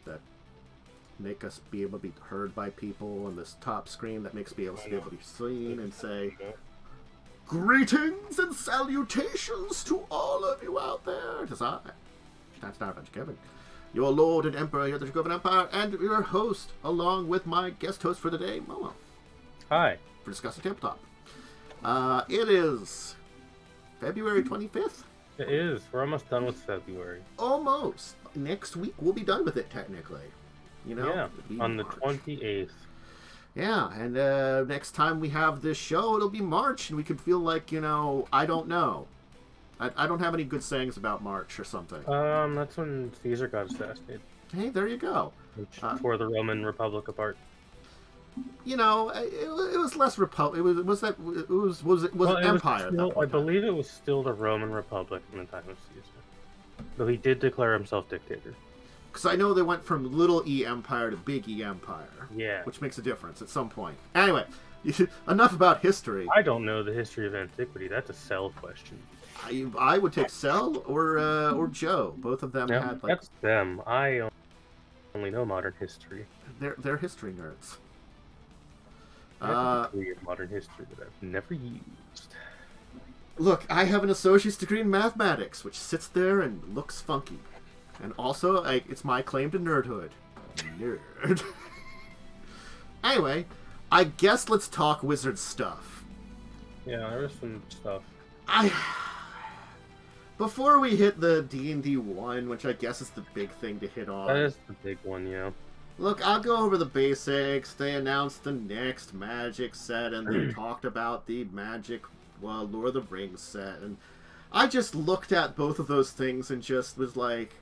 that make us be able to be heard by people, and this top screen that makes me able to be seen and say, greetings and salutations to all of you out there. It is I, that's Dracovin, your Lord and Emperor here at the Dracovin Empire, and your host, along with my guest host for the day, Momo. Hi. For Discussing Tabletop. It is February 25th. It is. We're almost done with February. Almost. Next week we'll be done with it, technically. You know? Yeah, on the 28th. Yeah, and next time we have this show, it'll be March, and we could feel like, you know, I don't know. I don't have any good sayings about March or something. That's when Caesar got assassinated. Hey, there you go. Which tore the Roman Republic apart. You know, it was less republic. It was empire. I believe it was still the Roman Republic in the time of Caesar, though he did declare himself dictator. Because I know they went from little E empire to big E empire. Yeah, which makes a difference at some point. Anyway, enough about history. I don't know the history of antiquity. That's a Cell question. I would take Cell or Joe. Both of them had like. That's them. I only know modern history. They're history nerds. Degree of modern history that I've never used. Look, I have an associate's degree in mathematics, which sits there and looks funky. And also, it's my claim to nerdhood. Nerd. Anyway, I guess let's talk wizard stuff. Yeah, there was some stuff. Before we hit the D&D 1, which I guess is the big thing to hit on. That is the big one, yeah. Look, I'll go over the basics. They announced the next Magic set, and they talked about the Magic, Lord of the Rings set. And I just looked at both of those things and just was like,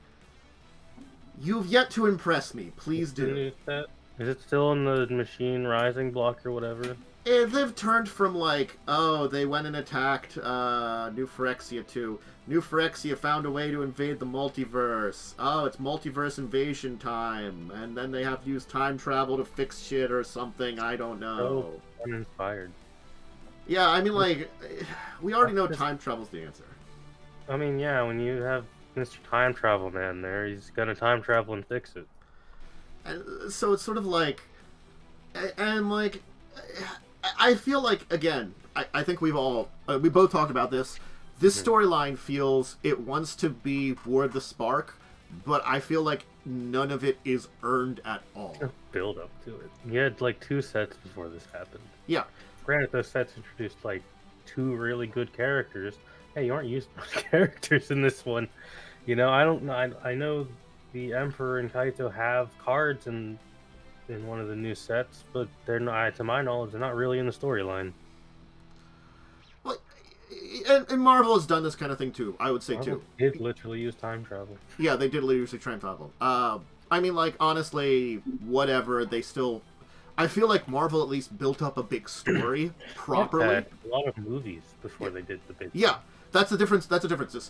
you've yet to impress me. Please do. Is it still in the Machine Rising block or whatever? They've turned from like, oh, they went and attacked New Phyrexia to New Phyrexia found a way to invade the multiverse. Oh, it's multiverse invasion time. And then they have to use time travel to fix shit or something. I don't know. So uninspired. Yeah, I mean, like, we already know time travel's the answer. I mean, yeah, when you have Mr. Time Travel Man there, he's gonna time travel and fix it. And so it's sort of like, and like, I feel like, again, I think we both talked about this. This storyline feels it wants to be War of the Spark, but I feel like none of it is earned at all. Build up to it. You had like 2 sets before this happened. Yeah. Granted, those sets introduced like 2 really good characters. Hey, you aren't used to much characters in this one. You know, I don't know. I know the Emperor and Kaito have cards in one of the new sets, but they're not, to my knowledge, they're not really in the storyline. Well, and Marvel has done this kind of thing too, I would say. Marvel too. Did literally use time travel. Yeah, they did literally use time travel. I mean, like, honestly, whatever, they still... I feel like Marvel at least built up a big story properly. They had a lot of movies before they did the big... Yeah, that's the difference. That's the difference.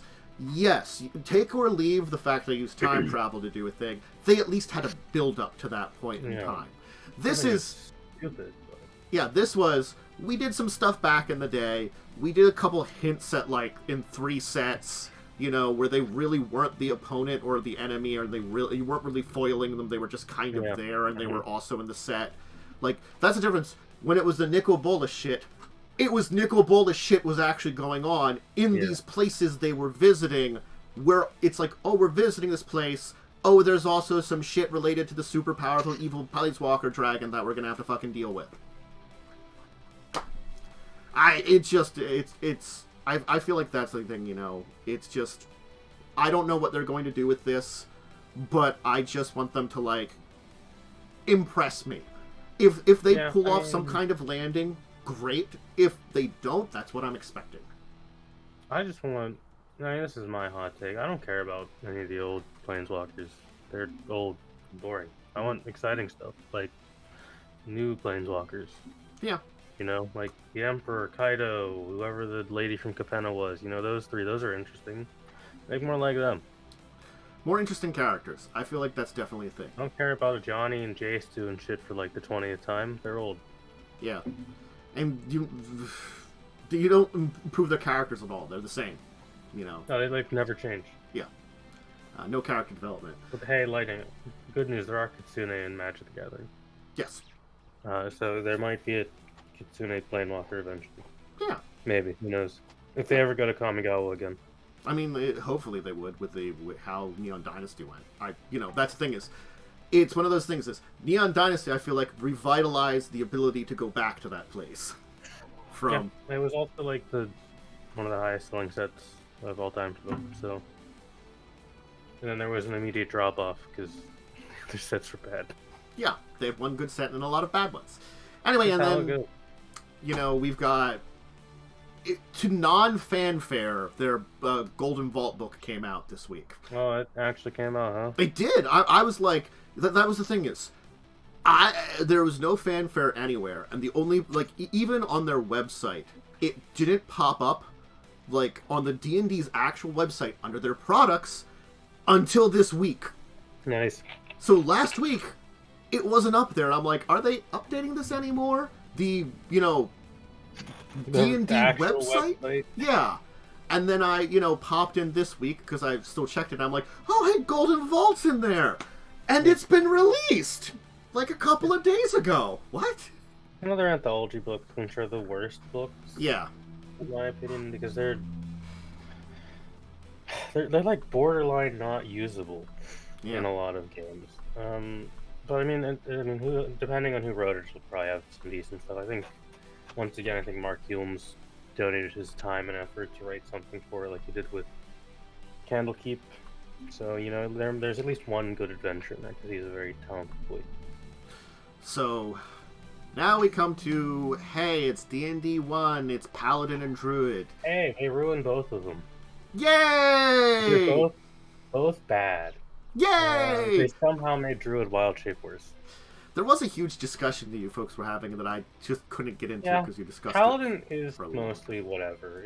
Yes, you can take or leave the fact they used time travel to do a thing. They at least had a build up to that point in time. This is stupid. But... Yeah, this was, we did some stuff back in the day. We did a couple hints at, like, in 3 sets, you know, where they really weren't the opponent or the enemy, or you weren't really foiling them. They were just kind of there, and they were also in the set. Like, that's the difference. When it was the Nicol Bolas shit, it was Nicol Bolas shit was actually going on in these places they were visiting, where it's like, oh, we're visiting this place. Oh, there's also some shit related to the super powerful evil Planeswalker dragon that we're gonna have to fucking deal with. I feel like that's the thing, you know. It's just, I don't know what they're going to do with this, but I just want them to, like, impress me. If they pull off some kind of landing, great. If they don't, that's what I'm expecting. I just want... I mean, this is my hot take. I don't care about any of the old Planeswalkers. They're old and boring. I want exciting stuff, like new Planeswalkers. Yeah. You know, like the Emperor, Kaido, whoever the lady from Capenna was. You know, those 3. Those are interesting. Make more like them. More interesting characters. I feel like that's definitely a thing. I don't care about Johnny and Jace doing shit for like the 20th time. They're old. Yeah. And you don't improve their characters at all. They're the same. You know. No, they like never change. Yeah. No character development. But hey, Lightning, good news, there are Kitsune in Magic the Gathering. Yes. So there might be a Kitsune Planewalker eventually. Yeah. Maybe, who knows? If they ever go to Kamigawa again. I mean, hopefully they would with how Neon Dynasty went. That's the thing is, it's one of those things. Is Neon Dynasty? I feel like revitalized the ability to go back to that place. Yeah, it was also like one of the highest selling sets of all time for them. So, and then there was an immediate drop off because their sets were bad. Yeah, they have one good set and a lot of bad ones. Anyway, and then we've got. To non-fanfare, their Golden Vault book came out this week. Oh, it actually came out, huh? It did. I was like, that was the thing is, there was no fanfare anywhere, and the only even on their website, it didn't pop up on the D&D's actual website under their products until this week. Nice. So last week, it wasn't up there. And I'm like, are they updating this anymore? The D&D website? Yeah. And then I, popped in this week because I still checked it. I'm like, oh, hey, Golden Vault's in there. And it's been released a couple of days ago. What? Another anthology book, which are the worst books. Yeah. In my opinion, because they're like borderline not usable in a lot of games. But I mean, depending on who wrote it, will probably have some decent stuff. I think. Once again, I think Mark Hulme's donated his time and effort to write something for it, like he did with Candlekeep. So, there's at least one good adventure in there, because he's a very talented boy. So, now we come to, hey, it's D&D 1, it's Paladin and Druid. Hey, they ruined both of them. Yay! They're both bad. Yay! They somehow made Druid Wild Shape worse. There was a huge discussion that you folks were having that I just couldn't get into because you discussed Paladin it. is mostly whatever.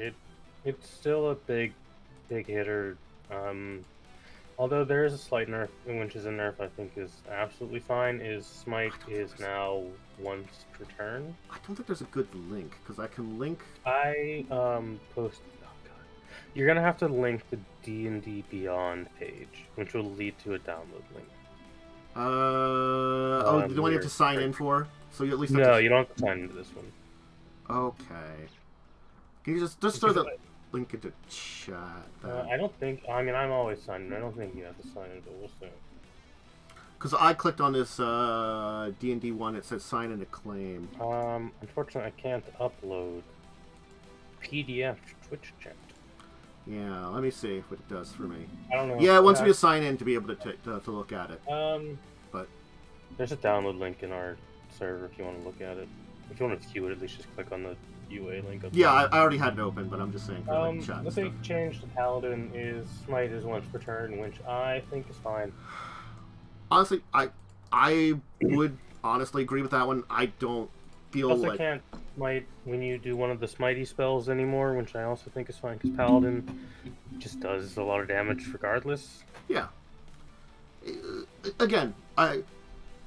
It's still a big hitter. Although there is a slight nerf, which is a nerf I think is absolutely fine. Is Smite is now once per turn. I don't think there's a good link because I can link. I post. Oh god, you're gonna have to link the D&D Beyond page, which will lead to a download link. The one you have to sign in for? So you at least have No, you don't have to sign into this one. Okay. Can you just throw the link into chat? I don't think... I'm always signed in. I don't think you have to sign in, but we'll see. Because I clicked on this D&D one, it says sign in to claim. Unfortunately, I can't upload PDF to Twitch chat. Yeah, let me see what it does for me. I don't know. Yeah, it wants me to sign in to be able to look at it. But there's a download link in our server if you want to look at it. If you want to view it, at least just click on the UA link. Yeah, I already had it open, but I'm just saying for chat. The big change to Paladin is Smite is once per turn, which I think is fine. Honestly, I would honestly agree with that one. I don't feel I can't Smite when you do one of the Smitey spells anymore, which I also think is fine because Paladin just does a lot of damage regardless. Yeah. Again,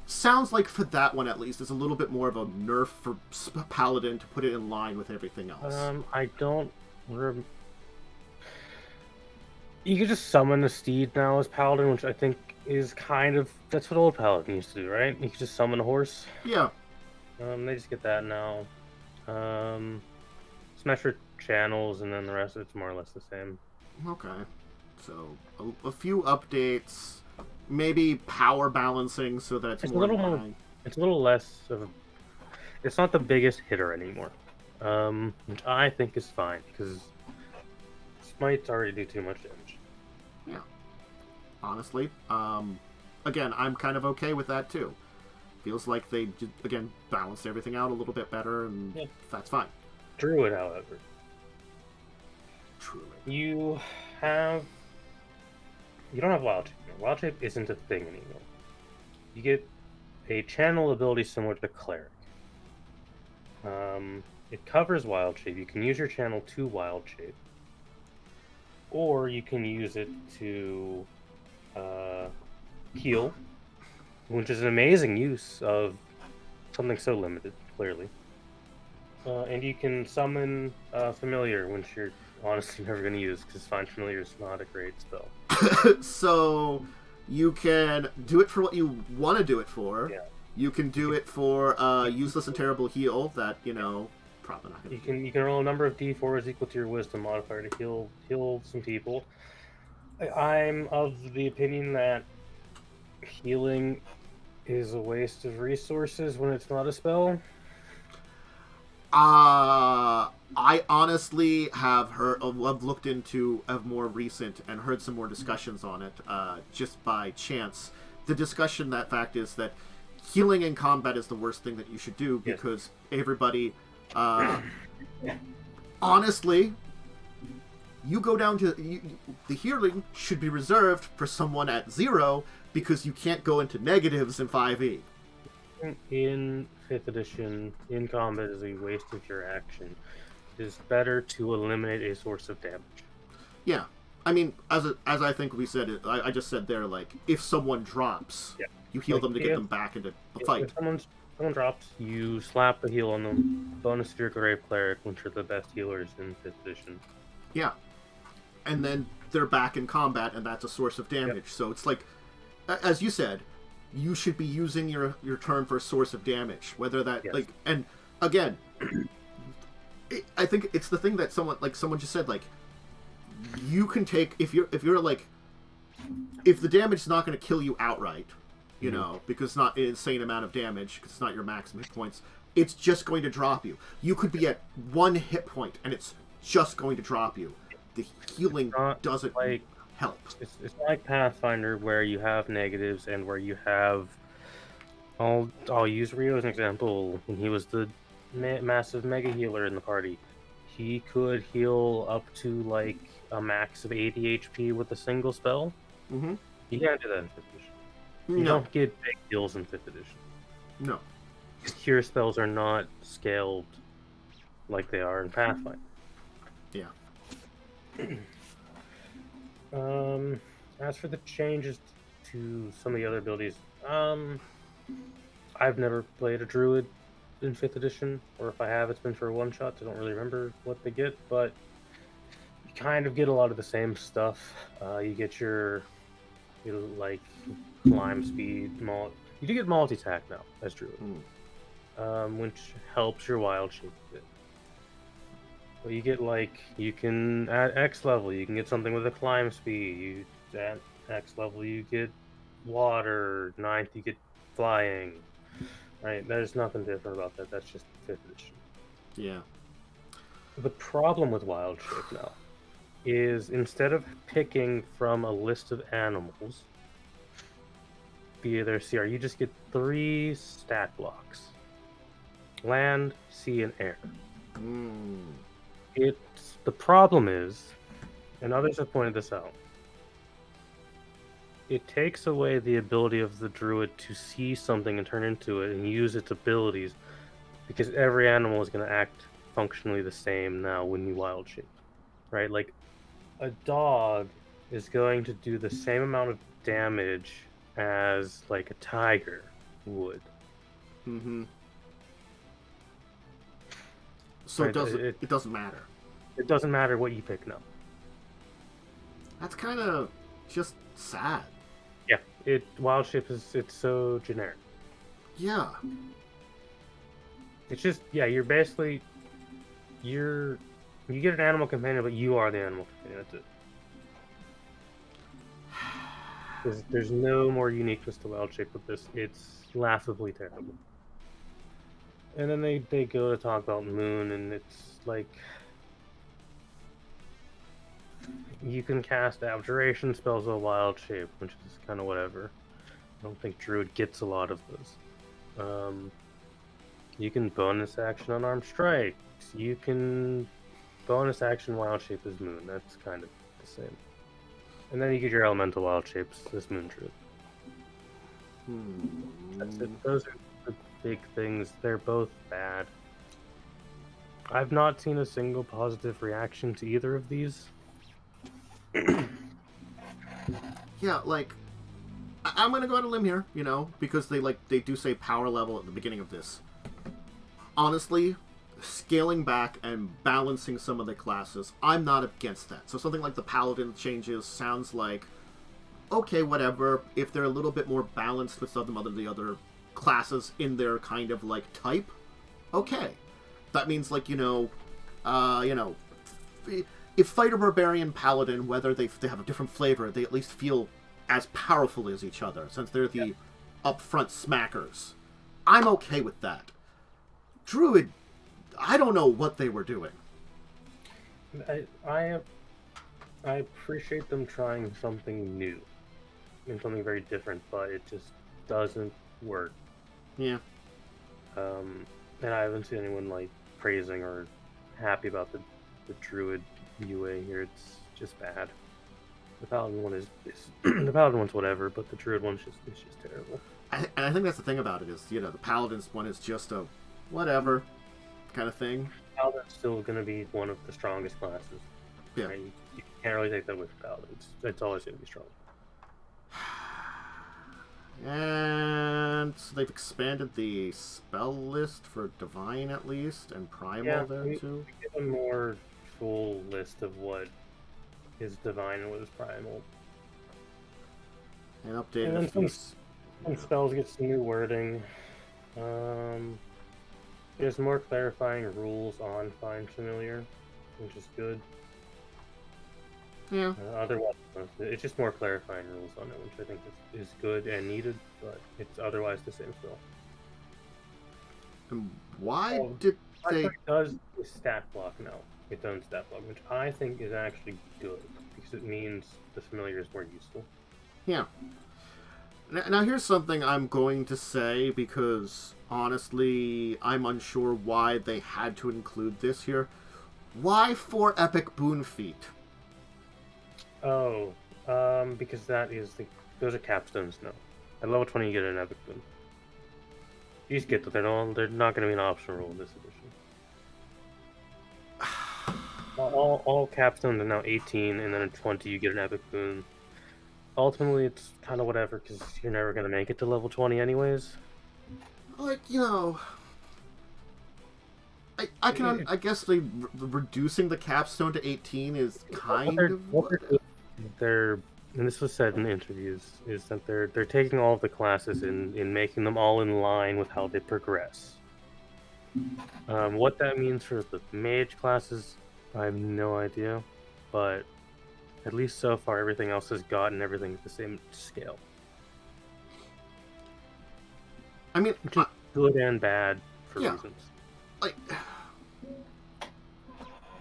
sounds like for that one at least, it's a little bit more of a nerf for Paladin to put it in line with everything else. I don't. You can just summon the steed now as Paladin, which I think is kind of that's what old Paladin used to do, right? You can just summon a horse. Yeah. They just get that now. Smash your channels, and then the rest of it's more or less the same. Okay. So, a few updates. Maybe power balancing so that it's more... It's a little less of a... It's not the biggest hitter anymore. Which I think is fine, because Smites already do too much damage. Yeah. Honestly. Again, I'm kind of okay with that, too. Feels like they, again, balanced everything out a little bit better, and that's fine. Druid, however. Truly. You don't have Wild Shape. Wild Shape isn't a thing anymore. You get a channel ability similar to the Cleric. It covers Wild Shape. You can use your channel to Wild Shape. Or you can use it to heal, which is an amazing use of something so limited, clearly. And you can summon Familiar, which you're honestly never going to use because Find Familiar is not a great spell. So you can do it for what you want to do it for. Yeah. You can do it for useless and terrible heal that, probably not going to You can roll a number of d4s equal to your wisdom modifier to heal some people. I'm of the opinion that healing is a waste of resources when it's not a spell. I honestly have looked into a more recent and heard some more discussions on it, just by chance. The discussion, that fact is that healing in combat is the worst thing that you should do because everybody, honestly, you go down to the healing should be reserved for someone at 0 because you can't go into negatives in 5e. In 5th edition, in combat is a waste of your action. It is better to eliminate a source of damage. Yeah, I mean, as I think we said it, I just said there, like, if someone drops, you heal them to get them back into the fight. If someone drops, you slap the heal on them. Bonus to your Grave Cleric, which are the best healers in 5th edition. Yeah, and then they're back in combat, and that's a source of damage. Yep. So it's like, as you said, you should be using your turn for a source of damage, whether that and again, I think it's the thing that someone just said, like, you can take if you're like, if the damage is not going to kill you outright, because it's not an insane amount of damage, because it's not your maximum hit points, it's just going to drop you. You could be at 1 hit point and it's just going to drop you. The healing doesn't help. It's not like Pathfinder where you have negatives and where you have. I'll use Rio as an example. When he was the massive mega healer in the party, he could heal up to like a max of 80 HP with a single spell. Mm-hmm. You can't do that in 5th edition. You don't get big heals in 5th edition. No. Cure spells are not scaled like they are in Pathfinder. Yeah. As for the changes to some of the other abilities, I've never played a druid in 5th edition, or if I have, it's been for one-shots. I don't really remember what they get, but you kind of get a lot of the same stuff. You get your like climb speed, you do get multi-attack now as druid, which helps your wild shape a bit. But you get, like, you can, at X level, you can get something with a climb speed. At X level, you get water. 9th, you get flying. Right? There's nothing different about that. That's just 5th edition. Yeah. The problem with Wild Shape now is instead of picking from a list of animals via their CR, you just get 3 stat blocks. Land, sea, and air. The problem is, and others have pointed this out, it takes away the ability of the druid to see something and turn into it and use its abilities, because every animal is going to act functionally the same now when you wild shape, right? Like, a dog is going to do the same amount of damage as, like, a tiger would. Mm-hmm. So right, it doesn't matter. It doesn't matter what you pick now. That's kind of just sad. Yeah, wild shape it's so generic. Yeah. It's just you're basically you get an animal companion, but you are the animal companion. That's it. There's no more uniqueness to wild shape with this. It's laughably terrible. And then they go to talk about Moon, and it's like, you can cast abjuration spells with wild shape, which is kind of whatever. I don't think Druid gets a lot of those. You can bonus action unarmed strikes. You can bonus action wild shape as Moon. That's kind of the same. And then you get your elemental wild shapes as Moon Druid. That's it. Those are the big things. They're both bad. I've not seen a single positive reaction to either of these. Yeah, like, I'm gonna go on a limb here, because they do say power level at the beginning of this. Honestly, scaling back and balancing some of the classes, I'm not against that. So something like the Paladin changes sounds like, okay, whatever. If they're a little bit more balanced with some of the other classes in their kind of like type, okay. That means like, if Fighter, Barbarian, Paladin, whether they have a different flavor, they at least feel as powerful as each other, since they're the upfront smackers. I'm okay with that. Druid, I don't know what they were doing. I appreciate them trying something new and something very different, but it just doesn't work. Yeah. And I haven't seen anyone like praising or happy about the Druid UA here. It's just bad. The Paladin one is the Paladin one's whatever, but the Druid one's just terrible. And I think that's the thing about it is, the Paladin's one is just a whatever kind of thing. Paladin's still going to be one of the strongest classes. Yeah. Right? You can't really take that with Paladin. It's always going to be strong. And so they've expanded the spell list for Divine at least, and Primal there too. We get a more full list of what is Divine and what is Primal. And updated and spells get some new wording. There's more clarifying rules on Find Familiar, which is good. Yeah. Otherwise, it's just more clarifying rules on it, which I think is good and needed, but it's otherwise the same spell. And why did they... It does stat block now. It does stat block, which I think is actually good, because it means the familiar is more useful. Yeah. Now here's something I'm going to say, because honestly, I'm unsure why they had to include this here. Why 4 epic boon feat? Oh, because those are capstones now. At level 20 you get an epic boon. You just get them. They're not going to be an optional rule in this edition. all capstones are now 18, and then at 20 you get an epic boon. Ultimately, it's kind of whatever, because you're never going to make it to level 20 anyways. Like, I guess reducing the capstone to 18 is kind of what they're, and this was said in interviews, is that they're taking all of the classes and making them all in line with how they progress. What that means for the mage classes, I have no idea, but at least so far everything else has gotten everything at the same scale. I mean, which is good and bad for reasons. Like,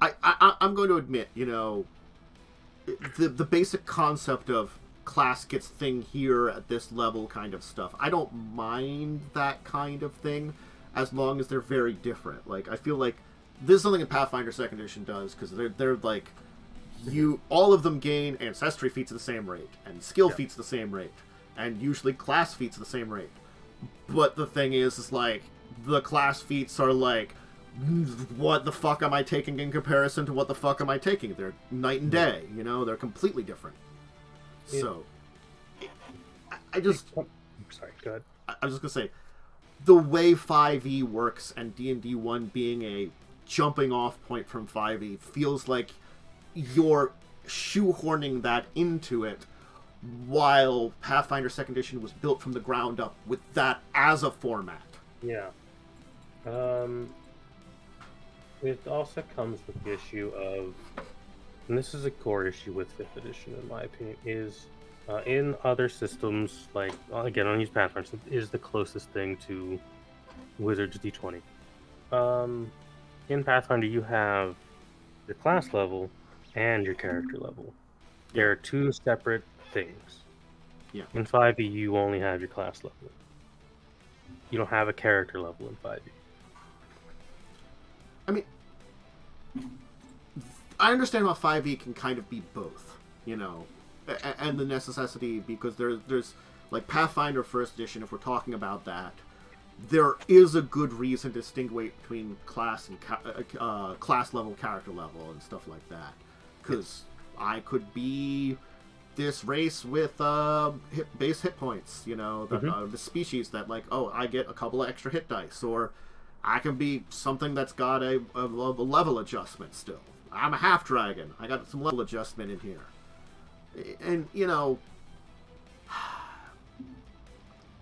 I'm going to admit, the basic concept of class gets thing here at this level kind of stuff, I don't mind that kind of thing as long as they're very different. Like, I feel like this is something that Pathfinder 2nd Edition does, because they're like, all of them gain ancestry feats at the same rate, and skill feats at the same rate, and usually class feats at the same rate. But the thing is like, the class feats are like, what the fuck am I taking in comparison to what the fuck am I taking? They're night and day, they're completely different. So, I just... I'm sorry, go ahead. I was just gonna say, the way 5e works and D&D 1 being a jumping off point from 5e feels like you're shoehorning that into it, while Pathfinder 2nd Edition was built from the ground up with that as a format. Yeah. It also comes with the issue of, and this is a core issue with 5th Edition in my opinion, is in other systems, like, again, I'll use Pathfinder, is the closest thing to Wizards D20. In Pathfinder, you have your class level and your character level. There are two separate things. Yeah. In 5e, you only have your class level. You don't have a character level in 5e. I mean, I understand how 5e can kind of be both, and the necessity, because there's like Pathfinder 1st Edition, if we're talking about that, there is a good reason to distinguish between class and class level, character level, and stuff like that. Because I could be this race with base hit points, the species that, like, I get a couple of extra hit dice, or I can be something that's got a level adjustment still. I'm a half dragon. I got some level adjustment in here. And, you know,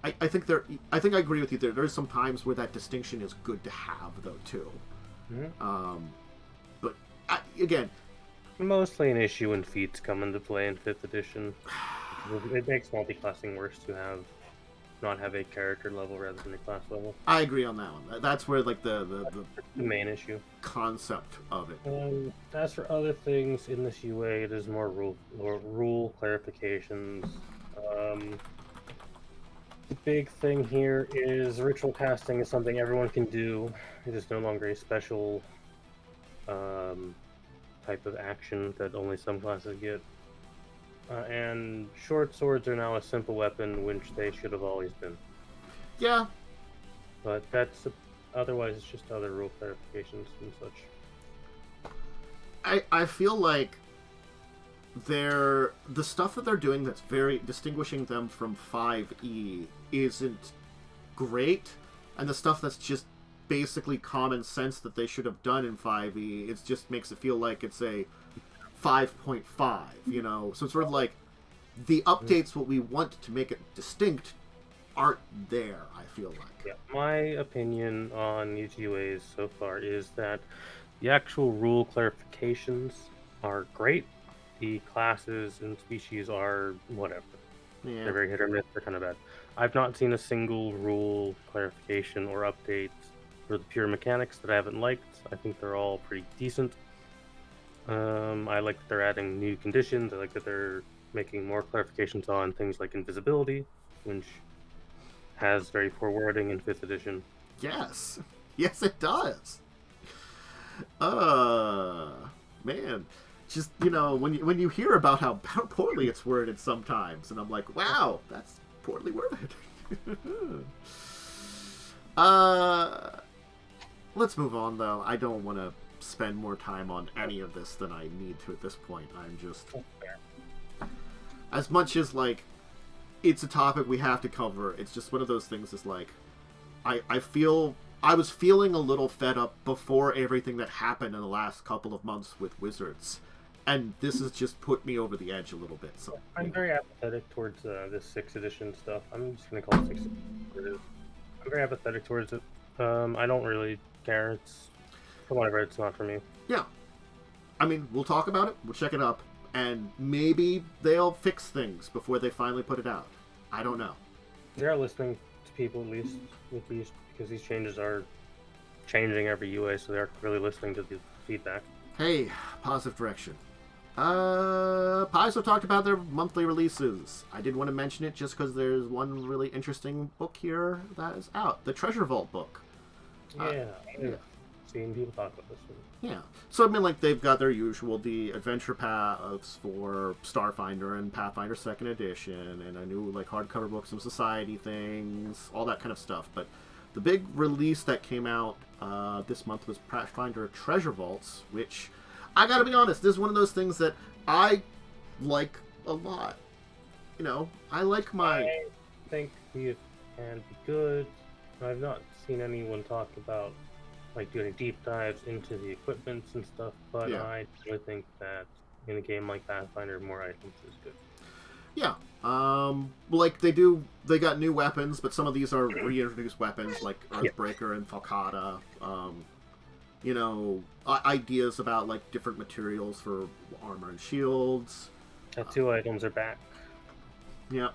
I think I agree with you. There's some times where that distinction is good to have, though, too. Mm-hmm. But, again... Mostly an issue when feats come into play in 5th edition. It makes multi-classing worse to not have a character level rather than a class level. I agree on that one. That's where, like, the main issue. Concept of it. As for other things in this UA, it is more rule clarifications. The big thing here is ritual casting is something everyone can do. It is no longer a special type of action that only some classes get. And short swords are now a simple weapon, which they should have always been. Yeah. But otherwise it's just other rule clarifications and such. I feel like the stuff that they're doing that's very distinguishing them from 5e isn't great, and the stuff that's just basically common sense that they should have done in 5e, it just makes it feel like it's a 5.5, you know? So it's sort of like the updates, what we want to make it distinct, aren't there, I feel like. Yeah, my opinion on these UAs so far is that the actual rule clarifications are great. The classes and species are whatever. Yeah. They're very hit or miss. They're kind of bad. I've not seen a single rule clarification or update for the pure mechanics that I haven't liked. I think they're all pretty decent. I like that they're adding new conditions. I like that they're making more clarifications on things like invisibility, which has very poor wording in 5th edition. Yes. Yes, it does. Man. Just, you know, when you hear about how poorly it's worded sometimes, and I'm like, wow, that's poorly worded. Let's move on, though. I don't want to spend more time on any of this than I need to at this point. I'm just... As much as, like, it's a topic we have to cover, it's just one of those things is, like, I was feeling a little fed up before everything that happened in the last couple of months with Wizards. And this has just put me over the edge a little bit. So I'm very apathetic towards this 6th edition stuff. I'm just going to call it 6th edition. I'm very apathetic towards it. I don't really care. It's, from what I've read, it's not for me. Yeah. I mean, we'll talk about it. We'll check it up. And maybe they'll fix things before they finally put it out. I don't know. They're listening to people, at least, with these, because these changes are changing every UA, so they're really listening to the feedback. Hey, positive direction. Paizo talked about their monthly releases. I did want to mention it just because there's one really interesting book here that is out. The Treasure Vault book. Yeah. Seeing people talk about this one. Yeah. So, I mean, like, they've got their usual, the adventure paths for Starfinder and Pathfinder 2nd Edition, and a new, like, hardcover book, some society things, all that kind of stuff. But the big release that came out this month was Pathfinder Treasure Vaults, which... I gotta be honest, this is one of those things that I like a lot. You know, I like my... I think it can be good. I've not seen anyone talk about, like, doing deep dives into the equipments and stuff, but yeah. I really think that in a game like Pathfinder, more items is good. Yeah. Like, they got new weapons, but some of these are reintroduced weapons, like Earthbreaker and Falcata. You know, ideas about, like, different materials for armor and shields. Tattoo items are back. Yeah,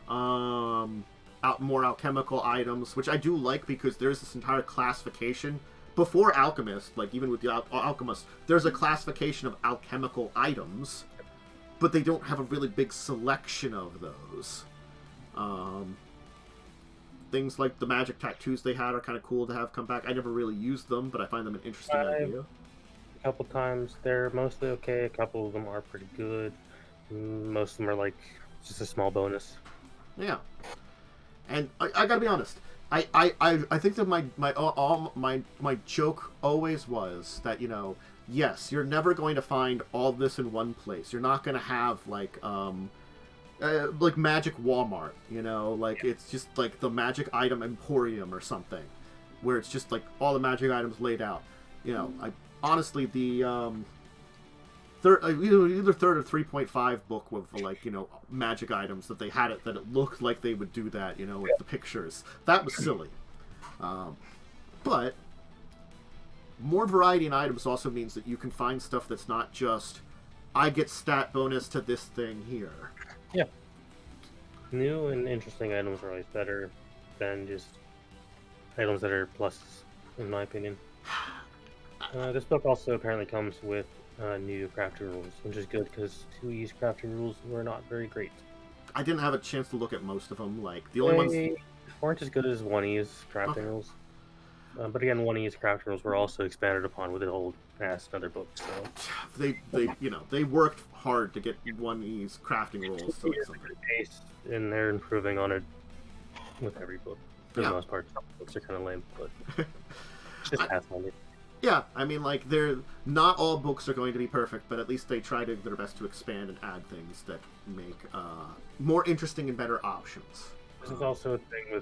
more alchemical items, which I do like because there's this entire classification. Before Alchemist, like, even with the Alchemist, there's a classification of alchemical items, but they don't have a really big selection of those. Things like the magic tattoos they had are kind of cool to have come back. I never really used them, but I find them an interesting idea. A couple times. They're mostly okay. A couple of them are pretty good. Most of them are like just a small bonus. Yeah. And I gotta be honest. I think that my joke always was that, you know, yes, you're never going to find all this in one place. You're not going to have like Magic Walmart, you know, like it's just like the Magic Item Emporium or something. where it's just like all the magic items laid out. You know, honestly, the either third or 3.5 book with like, you know, magic items that they had it that it looked like they would do that, you know, with the pictures. That was silly. But more variety in items also means that you can find stuff that's not just, I get stat bonus to this thing here. Yeah. New and interesting items are always better than just items that are pluses, in my opinion. This book also apparently comes with new crafting rules, which is good because 2E's crafting rules were not very great. I didn't have a chance to look at most of them. Like, the only ones weren't as good as 1E's crafting rules. But again, 1E's crafting rules were also expanded upon with an old ass another book. So they you know, they worked hard to get 1E's crafting rules. So it's something. And they're improving on it with every book. For the most part, some books are kind of lame, but just pass on it. Yeah, I mean, like, not all books are going to be perfect, but at least they try to their best to expand and add things that make more interesting and better options. This is also a thing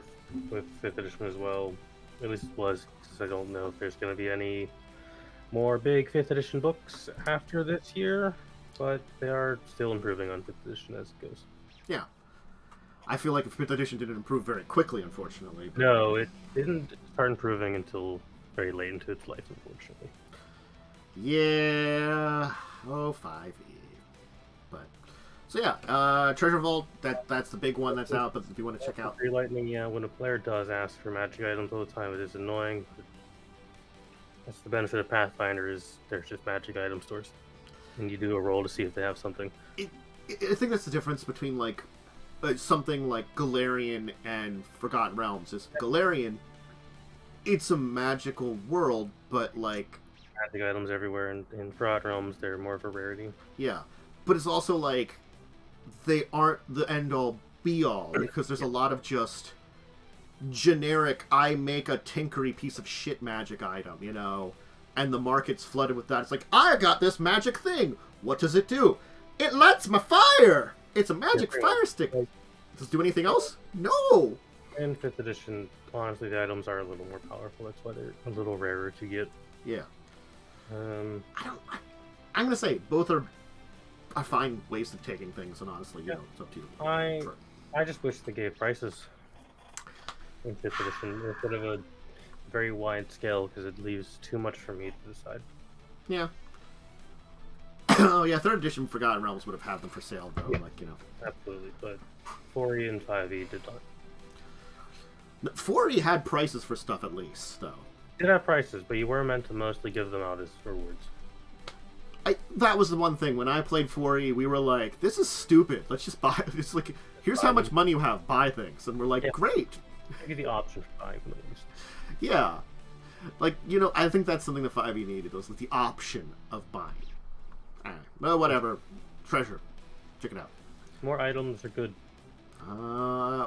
with 5th edition as well. At least it was, because I don't know if there's going to be any more big 5th edition books after this year, but they are still improving on 5th edition as it goes. Yeah. I feel like 5th edition didn't improve very quickly, unfortunately. But... No, it didn't start improving until very late into its life, unfortunately. Yeah. Oh, 5e. But so yeah, Treasure Vault. That's the big one that's out. But if you want to check out Free Lightning, yeah, when a player does ask for magic items all the time, it is annoying. That's the benefit of Pathfinder is there's just magic item stores, and you do a roll to see if they have something. I think that's the difference between like something like Galarian and Forgotten Realms. Is Galarian, it's a magical world, but like magic items everywhere. In Forgotten Realms, they're more of a rarity. Yeah, but it's also like they aren't the end-all be-all, because there's a lot of just generic, I make a tinkery piece of shit magic item, you know, and the market's flooded with that. It's like, I got this magic thing. What does it do? It lights my fire! It's a magic fire stick. Does it do anything else? No! In 5th edition, honestly, the items are a little more powerful. That's why they're a little rarer to get. Yeah. I'm gonna say both are fine ways of taking things, and honestly, you know, it's up to you. I just wish they gave prices in 5th edition instead of a very wide scale, because it leaves too much for me to decide. Yeah. Oh yeah, 3rd edition Forgotten Realms would have had them for sale though, like, you know. Absolutely, but 4E and 5E did not. 4E had prices for stuff at least, though. Did have prices, but you were meant to mostly give them out as rewards. That was the one thing. When I played 4E, we were like, this is stupid. Let's just buy it. It's like, here's how much money you have. Buy things. And we're like, great. Give you the option for buying them at least. Yeah. Like, you know, I think that's something that 5E needed, was like the option of buying. Well, whatever. Treasure. Check it out. More items are good.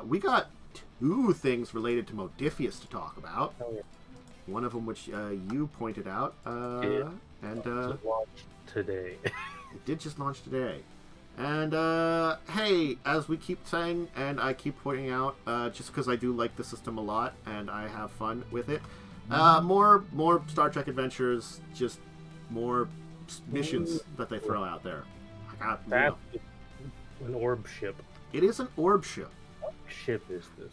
We got 2 things related to Modiphius to talk about. Oh, yeah. One of them which you pointed out. And just launched today. It did just launch today. And hey, as we keep saying, and I keep pointing out, just because I do like the system a lot and I have fun with it, more Star Trek adventures, just more missions that they throw out there. That's an orb ship. It is an orb ship. What ship is this?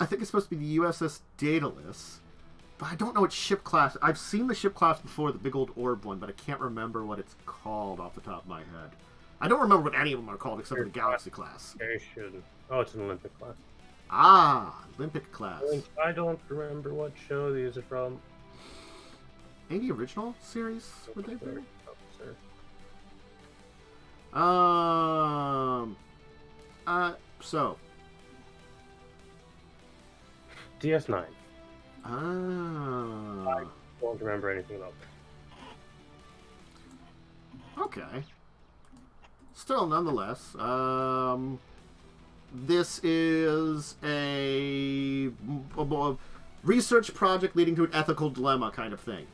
I think it's supposed to be the USS Daedalus, but I don't know what ship class. I've seen the ship class before, the big old orb one, but I can't remember what it's called off the top of my head. I don't remember what any of them are called except for the Galaxy class. Oh, it's an Olympic class. Ah, Olympic class. I don't remember what show these are from. Maybe original series, would they be? So. DS9. Ah. I don't remember anything about that. Okay. Still, nonetheless, this is a research project leading to an ethical dilemma kind of thing.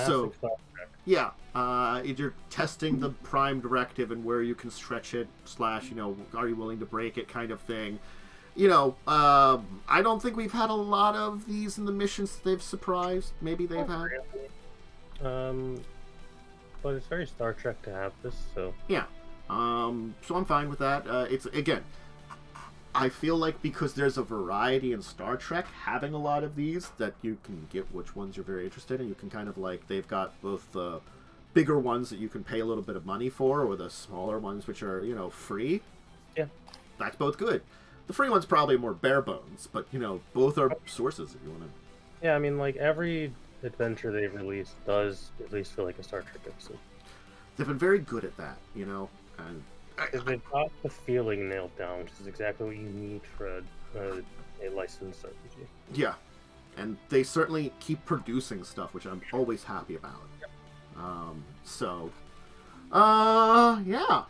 So, yeah, you're testing the Prime Directive and where you can stretch it, / you know, are you willing to break it kind of thing. I don't think we've had a lot of these in the missions that they've surprised. Maybe they've had. But it's very Star Trek to have this, so. Yeah. So I'm fine with that. It's, again, I feel like because there's a variety in Star Trek, having a lot of these, that you can get which ones you're very interested in. You can kind of they've got both the bigger ones that you can pay a little bit of money for, or the smaller ones which are, free. Yeah. That's both good. The free one's probably more bare bones, but, both are sources if you want to. Yeah, I mean, every adventure they've released does at least feel like a Star Trek episode. They've been very good at that, and because they've got the feeling nailed down, which is exactly what you need for a licensed RPG. Yeah, and they certainly keep producing stuff, which I'm always happy about. Yep. Yeah.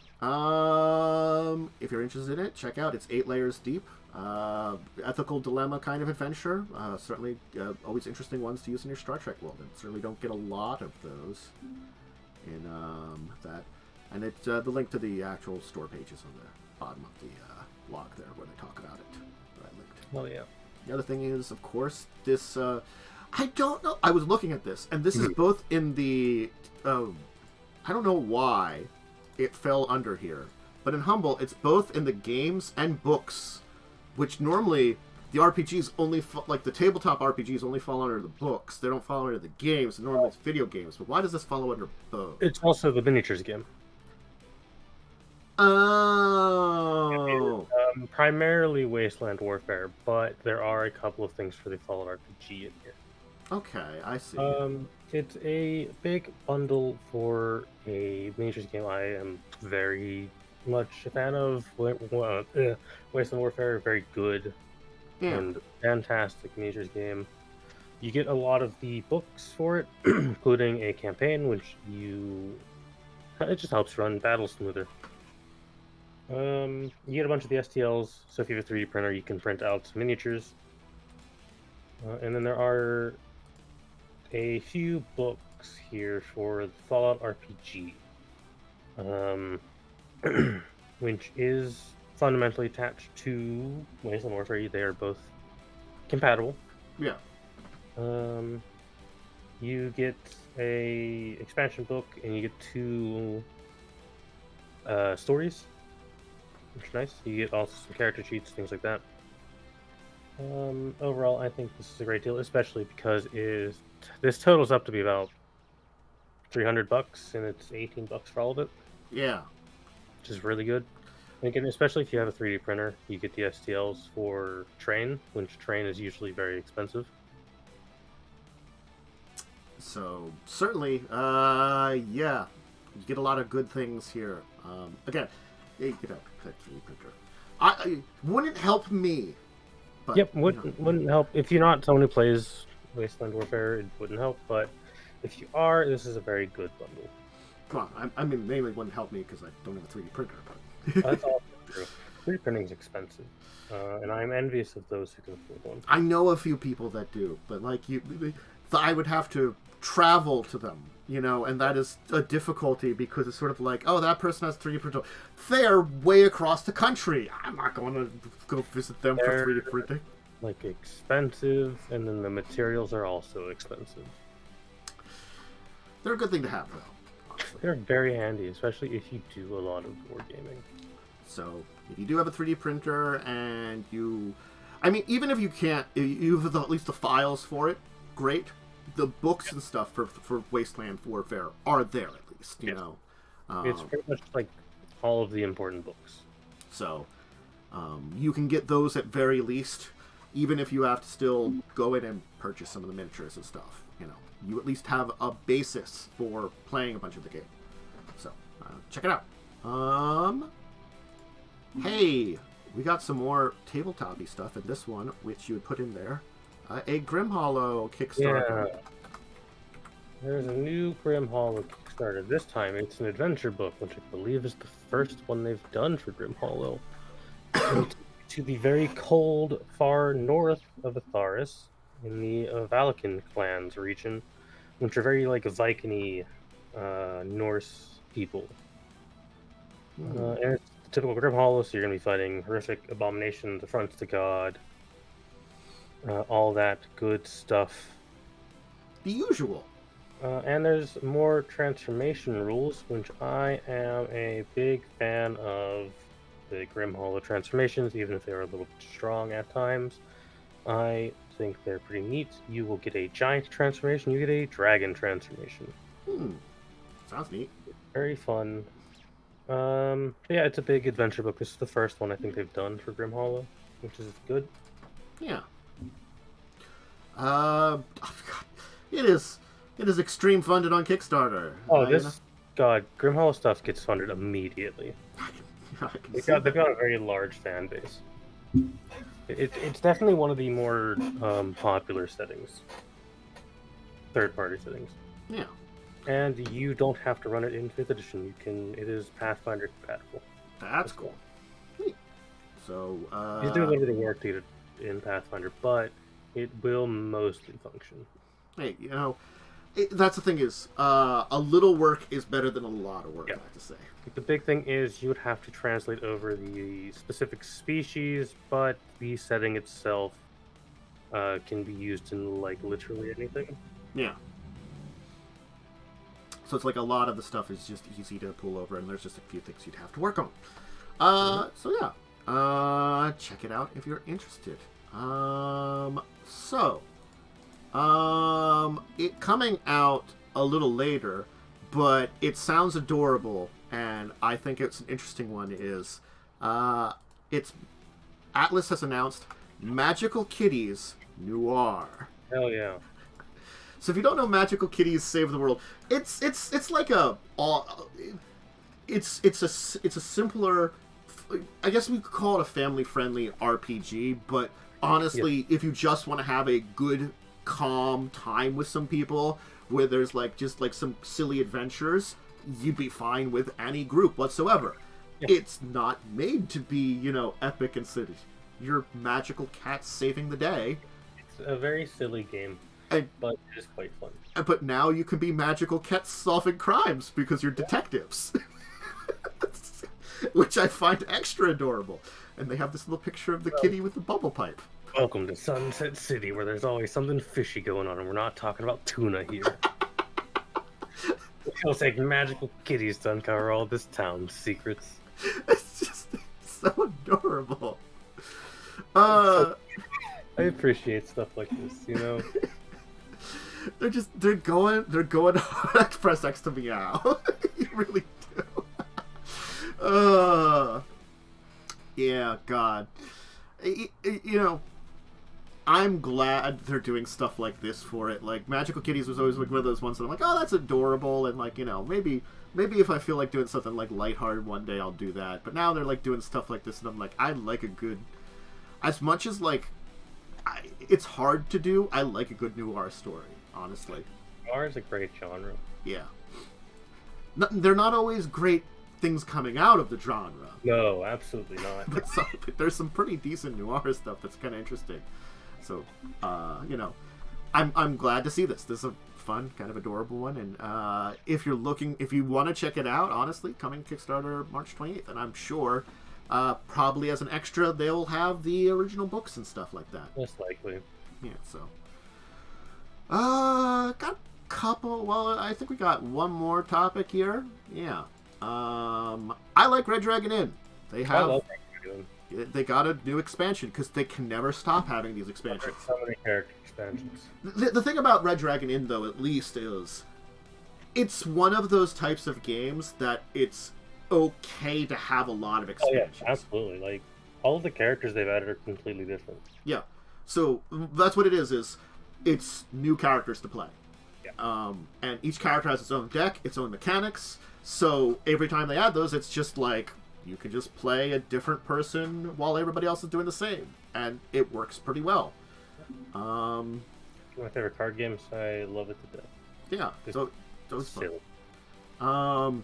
If you're interested in it, check out. It's 8 layers deep. Ethical dilemma kind of adventure. Certainly always interesting ones to use in your Star Trek world, and certainly don't get a lot of those in that. And it's the link to the actual store page is on the bottom of the blog there where they talk about it. That I linked. Oh, yeah. The other thing is, of course, this... I don't know. I was looking at this, and this is both in the... I don't know why it fell under here, but in Humble, it's both in the games and books, which normally the RPGs only... the tabletop RPGs only fall under the books. They don't fall under the games. Normally it's video games, but why does this follow under both? It's also the miniatures game. Oh. Primarily Wasteland Warfare, but there are a couple of things for the Fallout RPG in here. Okay, I see. It's a big bundle for a miniatures game I am very much a fan of. Wasteland Warfare, very good and fantastic miniatures game. You get a lot of the books for it, including a campaign, which it just helps run battles smoother. You get a bunch of the STLs, so if you have a 3D printer, you can print out some miniatures. And then there are a few books here for the Fallout RPG, which is fundamentally attached to Wasteland Warfare. They are both compatible. Yeah. You get a expansion book, and you get 2 stories, which is nice. You get also some character sheets, things like that. Overall, I think this is a great deal, especially because this totals up to be about $300, and it's $18 for all of it. Yeah, which is really good. And again, especially if you have a 3D printer, you get the STLs for Train, which Train is usually very expensive. So certainly, yeah, you get a lot of good things here. Again, that 3D printer. I wouldn't help me. But, yep, wouldn't help if you're not someone who plays Wasteland Warfare. It wouldn't help, but if you are, this is a very good bundle. Come on, I mean, mainly wouldn't help me because I don't have a 3D printer. But that's also true. 3D printing is expensive, and I'm envious of those who can afford one. I know a few people that do, but I would have to travel to them, and that is a difficulty because it's sort of like, oh, that person has 3D printer. They're way across the country. I'm not going to go visit them for 3D printing. Expensive, and then the materials are also expensive. They're a good thing to have, though. Honestly. They're very handy, especially if you do a lot of wargaming. So, if you do have a 3D printer and even if you can't, you have at least the files for it, great. The books and stuff for Wasteland Warfare are there, at least, you know. It's pretty much like all of the important books. So, you can get those at very least, even if you have to still go in and purchase some of the miniatures and stuff, You at least have a basis for playing a bunch of the game. So, check it out. Hey, we got some more tabletop-y stuff in this one, which you would put in there. A Grim Hollow Kickstarter. Yeah. There's a new Grim Hollow Kickstarter. This time it's an adventure book, which I believe is the first one they've done for Grim Hollow. To the very cold, far north of Atharis, in the Valakan clans region, which are very Viking-y Norse people. And it's typical Grim Hollow, so you're going to be fighting horrific abominations, affronts to God, all that good stuff. The usual. And there's more transformation rules, which I am a big fan of the Grim Hollow transformations, even if they're a little strong at times. I think they're pretty neat. You will get a giant transformation, you get a dragon transformation. Sounds neat. Very fun. Yeah, it's a big adventure book. This is the first one I think they've done for Grim Hollow, which is good. Yeah. Oh God. It is extreme funded on Kickstarter. God, Grim Hollow stuff gets funded immediately. They've got a very large fan base. It's definitely one of the more popular settings. Third-party settings. Yeah. And you don't have to run it in 5th edition. It is Pathfinder compatible. That's cool. Neat. So, you do a little bit of work to get it in Pathfinder, but it will mostly function. Hey, that's the thing is, a little work is better than a lot of work, I have to say. The big thing is you would have to translate over the specific species, but the setting itself can be used in, like, literally anything. Yeah. So it's like a lot of the stuff is just easy to pull over, and there's just a few things you'd have to work on. So yeah. Check it out if you're interested. It coming out a little later, but it sounds adorable, and I think it's an interesting one, is Atlas has announced Magical Kitties Noir. Hell yeah. So if you don't know Magical Kitties Save the World, it's like it's a simpler, I guess we could call it a family-friendly RPG, but honestly, if you just want to have a good, calm time with some people, where there's just some silly adventures, you'd be fine with any group whatsoever. Yeah. It's not made to be, epic and silly. You're magical cats saving the day. It's a very silly game, but it is quite fun. But now you can be magical cats solving crimes because you're detectives. Which I find extra adorable. And they have this little picture of the kitty with the bubble pipe. Welcome to Sunset City, where there's always something fishy going on, and we're not talking about tuna here. It'll take magical kitties to uncover all this town's secrets. It's so adorable. I appreciate stuff like this, They're going press X to meow. You really do. Yeah, God. I'm glad they're doing stuff like this for it. Like, Magical Kitties was always one of those ones that I'm like, oh, that's adorable, and maybe if I feel like doing something like lighthearted one day, I'll do that. But now they're doing stuff like this, and I'm like, I like a good, as much as it's hard to do, I like a good noir story, honestly. Noir is a great genre. Yeah. They're not always great things coming out of the genre. No, absolutely not. But there's some pretty decent noir stuff that's kind of interesting. So, I'm glad to see this. This is a fun, kind of adorable one. And if you want to check it out, honestly, coming Kickstarter March 28th, and I'm sure probably as an extra they'll have the original books and stuff like that. Most likely. Yeah. So, got a couple. Well, I think we got one more topic here. Yeah. I like Red Dragon Inn. They got a new expansion because they can never stop having these expansions. So many character expansions. The thing about Red Dragon Inn, though, at least, is it's one of those types of games that it's okay to have a lot of expansions. Oh, yeah, absolutely. All of the characters they've added are completely different. Yeah. So that's what it is it's new characters to play. Yeah. And each character has its own deck, its own mechanics. So every time they add those, it's just you can just play a different person while everybody else is doing the same, and it works pretty well. My favorite card games. I love it to death. Yeah, so those silly. Fun.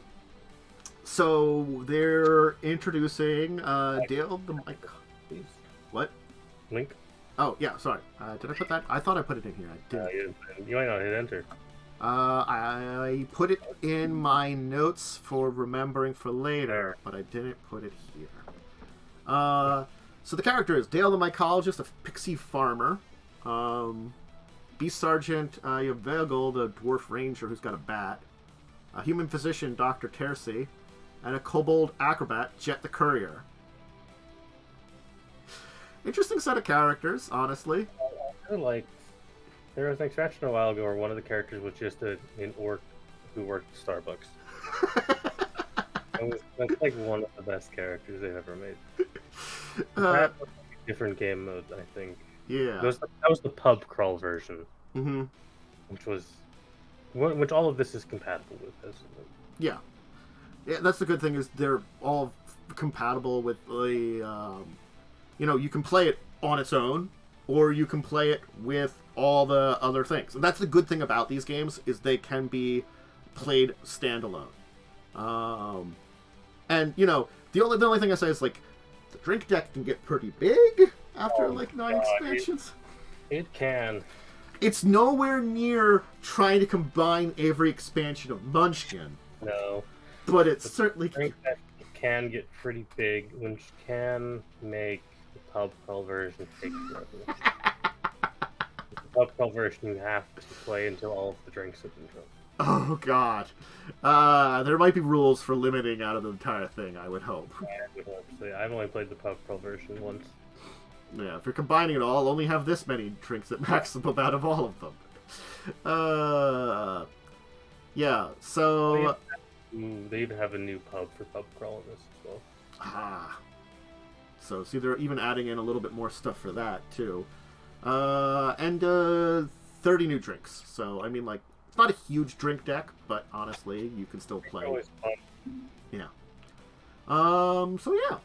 So they're introducing Dale the mic, please. What? Link. Oh yeah, sorry. Did I put that? I thought I put it in here. I didn't. You might not hit enter. I put it in my notes for remembering for later, but I didn't put it here. So the character is Dale the Mycologist, a pixie farmer. Beast Sergeant Yavegel, the dwarf ranger who's got a bat. A human physician, Dr. Tercy. And a kobold acrobat, Jet the Courier. Interesting set of characters, honestly. I like. There was an expansion a while ago where one of the characters was just an orc who worked at Starbucks. That's like one of the best characters they've ever made. That was a different game mode, I think. Yeah. That was the pub crawl version. Mm-hmm. Which all of this is compatible with. Yeah. Yeah, that's the good thing is they're all compatible with the, you can play it on its own, or you can play it with all the other things. And that's the good thing about these games is they can be played standalone. And, the only thing I say is, like, the drink deck can get pretty big after, 9 expansions. It can. It's nowhere near trying to combine every expansion of Munchkin. No. But it certainly can get pretty big, which can make the pub crawl version take forever. The pub crawl version you have to play until all of the drinks have been drunk. Oh god. There might be rules for limiting out of the entire thing, I would hope. Yeah, I would hope so. I've only played the pub crawl version once. Yeah, if you're combining it all, only have this many drinks at maximum out of all of them. Yeah, so... They even have a new pub for pub crawl in this as well. So see, they're even adding in a little bit more stuff for that, too. And 30 new drinks. So, I mean, it's not a huge drink deck, but honestly, you can still play. It's always fun. Yeah. So yeah.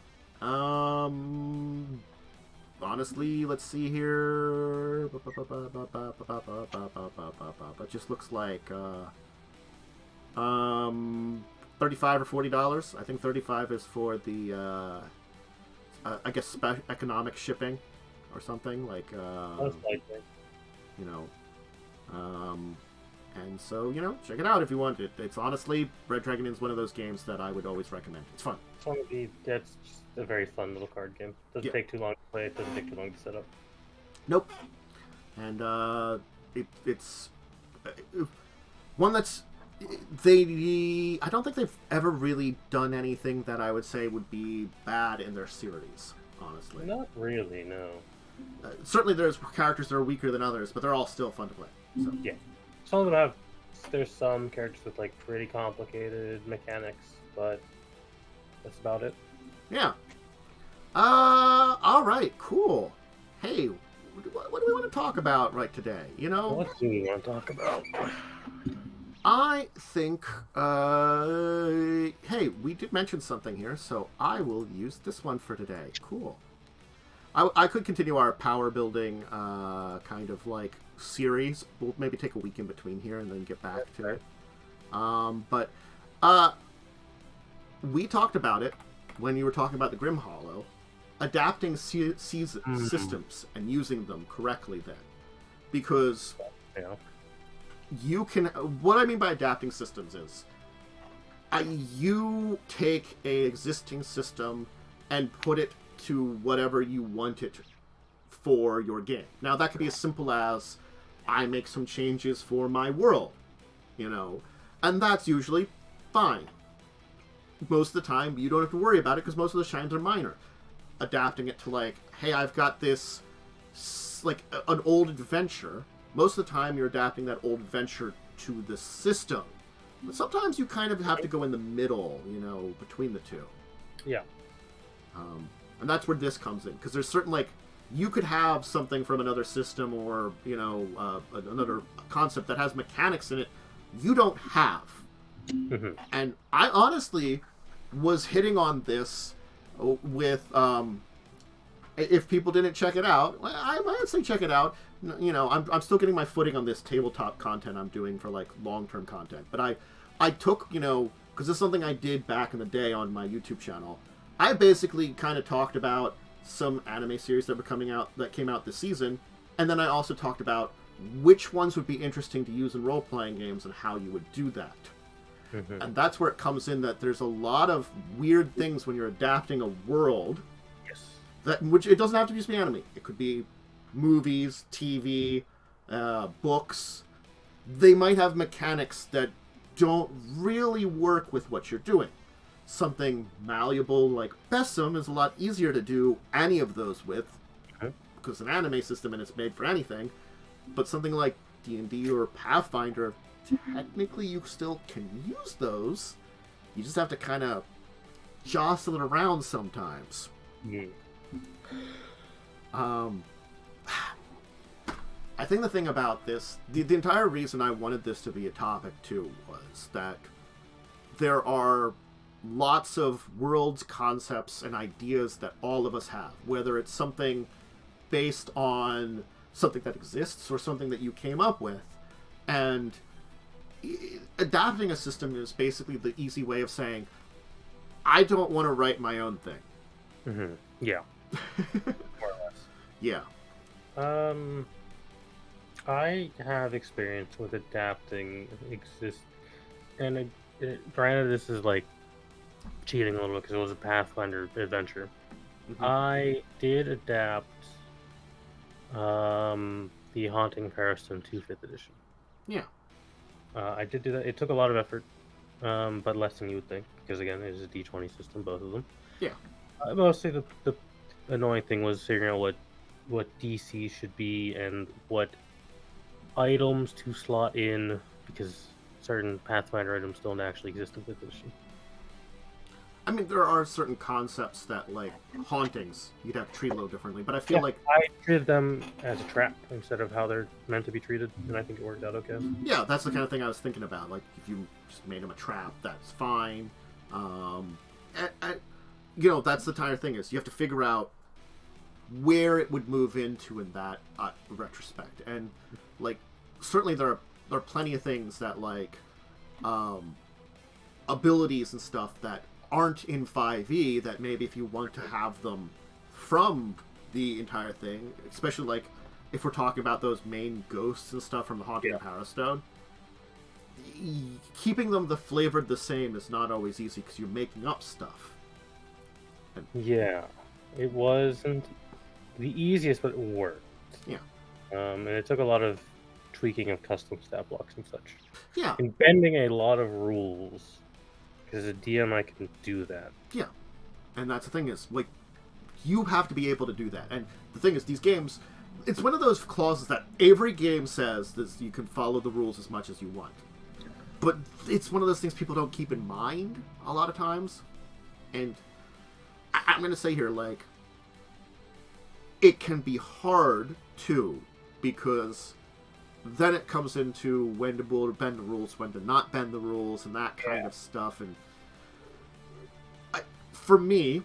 Honestly, let's see here. It just looks like $35 or $40. I think $35 is for the I guess economic shipping or something like Most likely. And so, check it out if you want it. It's honestly, Red Dragon is one of those games that I would always recommend. It's fun. It's just a very fun little card game. Doesn't take too long to play. It doesn't take too long to set up. Nope. And it's one that's I don't think they've ever really done anything that I would say would be bad in their series, honestly. Not really, no. Certainly there's characters that are weaker than others, but they're all still fun to play. So. Yeah. Some of them there's some characters with pretty complicated mechanics, but that's about it. Yeah. Alright, cool. Hey, what do we want to talk about right today? What do we want to talk about? I think, hey, we did mention something here, so I will use this one for today. Cool. I could continue our power building kind of series. We'll maybe take a week in between here and then get back to it. But we talked about it when you were talking about the Grim Hollow, adapting systems and using them correctly then. Because you can... What I mean by adapting systems is you take a existing system and put it to whatever you want it for your game. Now, that could be as simple as I make some changes for my world, and that's usually fine. Most of the time, you don't have to worry about it because most of the shines are minor. Adapting it to hey, I've got this, an old adventure. Most of the time, you're adapting that old adventure to the system. But sometimes you kind of have to go in the middle, between the two. Yeah. And that's where this comes in, because there's certain, you could have something from another system or, another concept that has mechanics in it you don't have. And I honestly was hitting on this with, if people didn't check it out, I might say check it out. I'm still getting my footing on this tabletop content I'm doing for, long-term content. But I took, because this is something I did back in the day on my YouTube channel. I basically kind of talked about some anime series that came out this season, and then I also talked about which ones would be interesting to use in role-playing games and how you would do that. Mm-hmm. And that's where it comes in, that there's a lot of weird things when you're adapting a world. Yes. Which it doesn't have to just be anime. It could be movies, TV, books. They might have mechanics that don't really work with what you're doing. Something malleable like Besom is a lot easier to do any of those with, because it's an anime system and it's made for anything. But something like D&D or Pathfinder, technically you still can use those. You just have to kind of jostle it around sometimes. Yeah. I think the thing about this, the entire reason I wanted this to be a topic too, was that there are lots of worlds, concepts, and ideas that all of us have, whether it's something based on something that exists or something that you came up with. And adapting a system is basically the easy way of saying, I don't want to write my own thing. Mm-hmm. Yeah. More or less. Yeah. I have experience with adapting and granted, this is like cheating a little bit because it was a Pathfinder adventure. Mm-hmm. I did adapt the Haunting Fairstone to 5th edition. Yeah. I did do that. It took a lot of effort, but less than you would think, because again, it is a D20 system, both of them. Yeah. Mostly the annoying thing was figuring out what DC should be and what items to slot in, because certain Pathfinder items don't actually exist in 5th edition. I mean, there are certain concepts that, like, hauntings, you'd have to treat a little differently, but I feel like... I treated them as a trap instead of how they're meant to be treated, and I think it worked out okay. Yeah, that's the kind of thing I was thinking about. Like, if you just made them a trap, that's fine. That's the kind of thing, is you have to figure out where it would move into in that retrospect. And, like, certainly there are plenty of things that, like, abilities and stuff that aren't in 5e that maybe if you want to have them from the entire thing, especially like if we're talking about those main ghosts and stuff from the Haunting of Harrowstone, keeping them flavored the same is not always easy because you're making up stuff. Yeah, it wasn't the easiest, but it worked. Yeah. And it took a lot of tweaking of custom stat blocks and such. Yeah. And bending a lot of rules. Because as a DM, I can do that. Yeah. And that's the thing, is, like, you have to be able to do that. And the thing is, these games, it's one of those clauses that every game says that you can follow the rules as much as you want. But it's one of those things people don't keep in mind a lot of times. And I'm going to say here, like, it can be hard, too, because then it comes into when to bend the rules, when to not bend the rules, and that kind of stuff. And for me,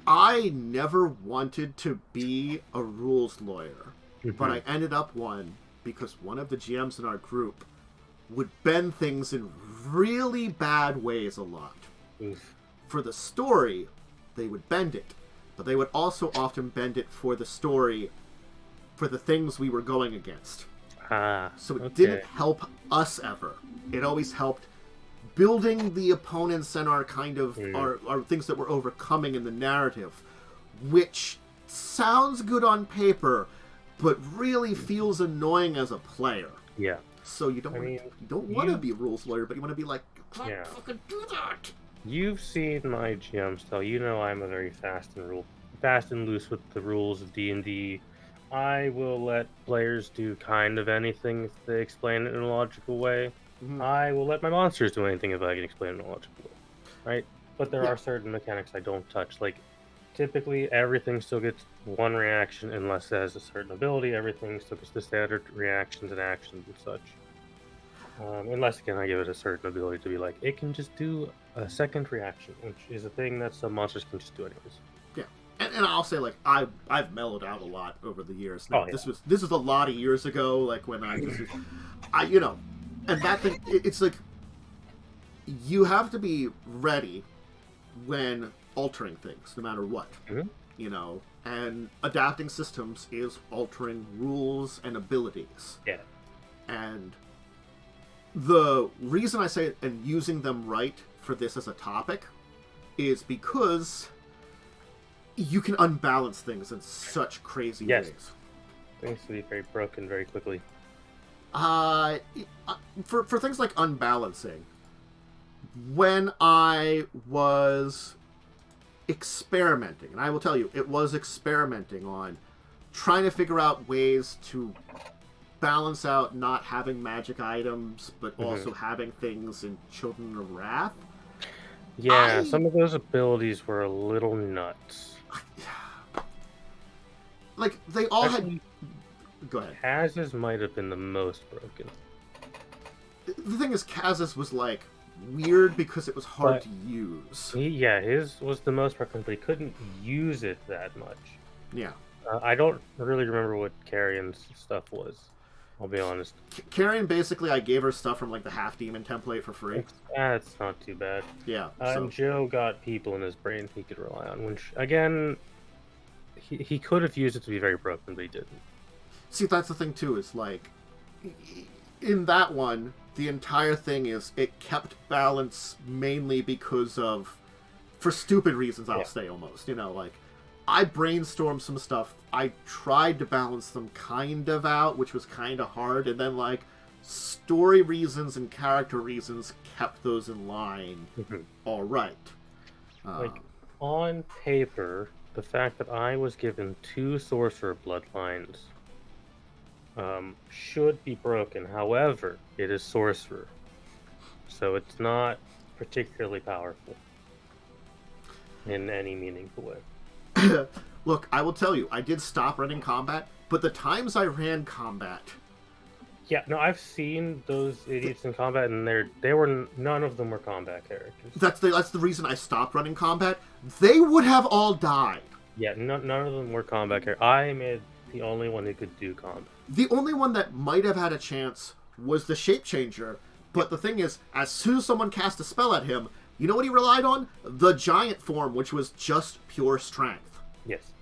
I never wanted to be a rules lawyer, but I ended up one because one of the GMs in our group would bend things in really bad ways a lot. For the story, they would bend it, but they would also often bend it for the story, for the things we were going against. So it didn't help us ever. It always helped building the opponents and our kind of our things that we're overcoming in the narrative, which sounds good on paper, but really feels annoying as a player. Yeah. So you don't want to be a rules lawyer, but you want to be like, I can't fucking do that. You've seen my GM style. You know I'm a very fast and loose with the rules of D&D. I will let players do kind of anything if they explain it in a logical way. Mm-hmm. I will let my monsters do anything if I can explain it in a logical way. Right? But there are certain mechanics I don't touch. Like, typically everything still gets one reaction unless it has a certain ability. Everything still gets the standard reactions and actions and such. Unless, again, I give it a certain ability to be like, it can just do a second reaction, which is a thing that some monsters can just do anyways. Yeah. And I'll say, like, I've mellowed out a lot over the years. Now, this was a lot of years ago, like, when and that thing, it's like, you have to be ready when altering things, no matter what. Mm-hmm. you know, and adapting systems is altering rules and abilities. Yeah. And the reason I say it and using them right for this as a topic is because you can unbalance things in such crazy ways. Things can be very broken very quickly. For things like unbalancing, when I was experimenting, and I will tell you, it was experimenting on trying to figure out ways to balance out not having magic items, but also having things in Children of Wrath. Yeah, some of those abilities were a little nuts. Like, they all had... Go ahead. Kaz's might have been the most broken. The thing is, Kaz's was, like, weird because it was hard to use. His was the most broken, but he couldn't use it that much. Yeah. I don't really remember what Carrion's stuff was. I'll be honest. Carrion, basically, I gave her stuff from, like, the half-demon template for free. That's not too bad. Yeah. And Joe got people in his brain he could rely on, which, again, he could have used it to be very broken, but he didn't. See, that's the thing, too, is, like, in that one, the entire thing is it kept balance mainly because of, for stupid reasons, I'll say almost, you know, like, I brainstormed some stuff. I tried to balance them kind of out, which was kind of hard, and then, like, story reasons and character reasons kept those in line all right. Like, on paper, the fact that I was given 2 sorcerer bloodlines should be broken. However, it is sorcerer, so it's not particularly powerful in any meaningful way. Look, I will tell you, I did stop running combat, but the times I ran combat... Yeah, no, I've seen those idiots in combat, and none of them were combat characters. That's the reason I stopped running combat. They would have all died. Yeah, none of them were combat characters. I made the only one who could do combat. The only one that might have had a chance was the Shape Changer, but the thing is, as soon as someone cast a spell at him, you know what he relied on? The giant form, which was just pure strength. Yes.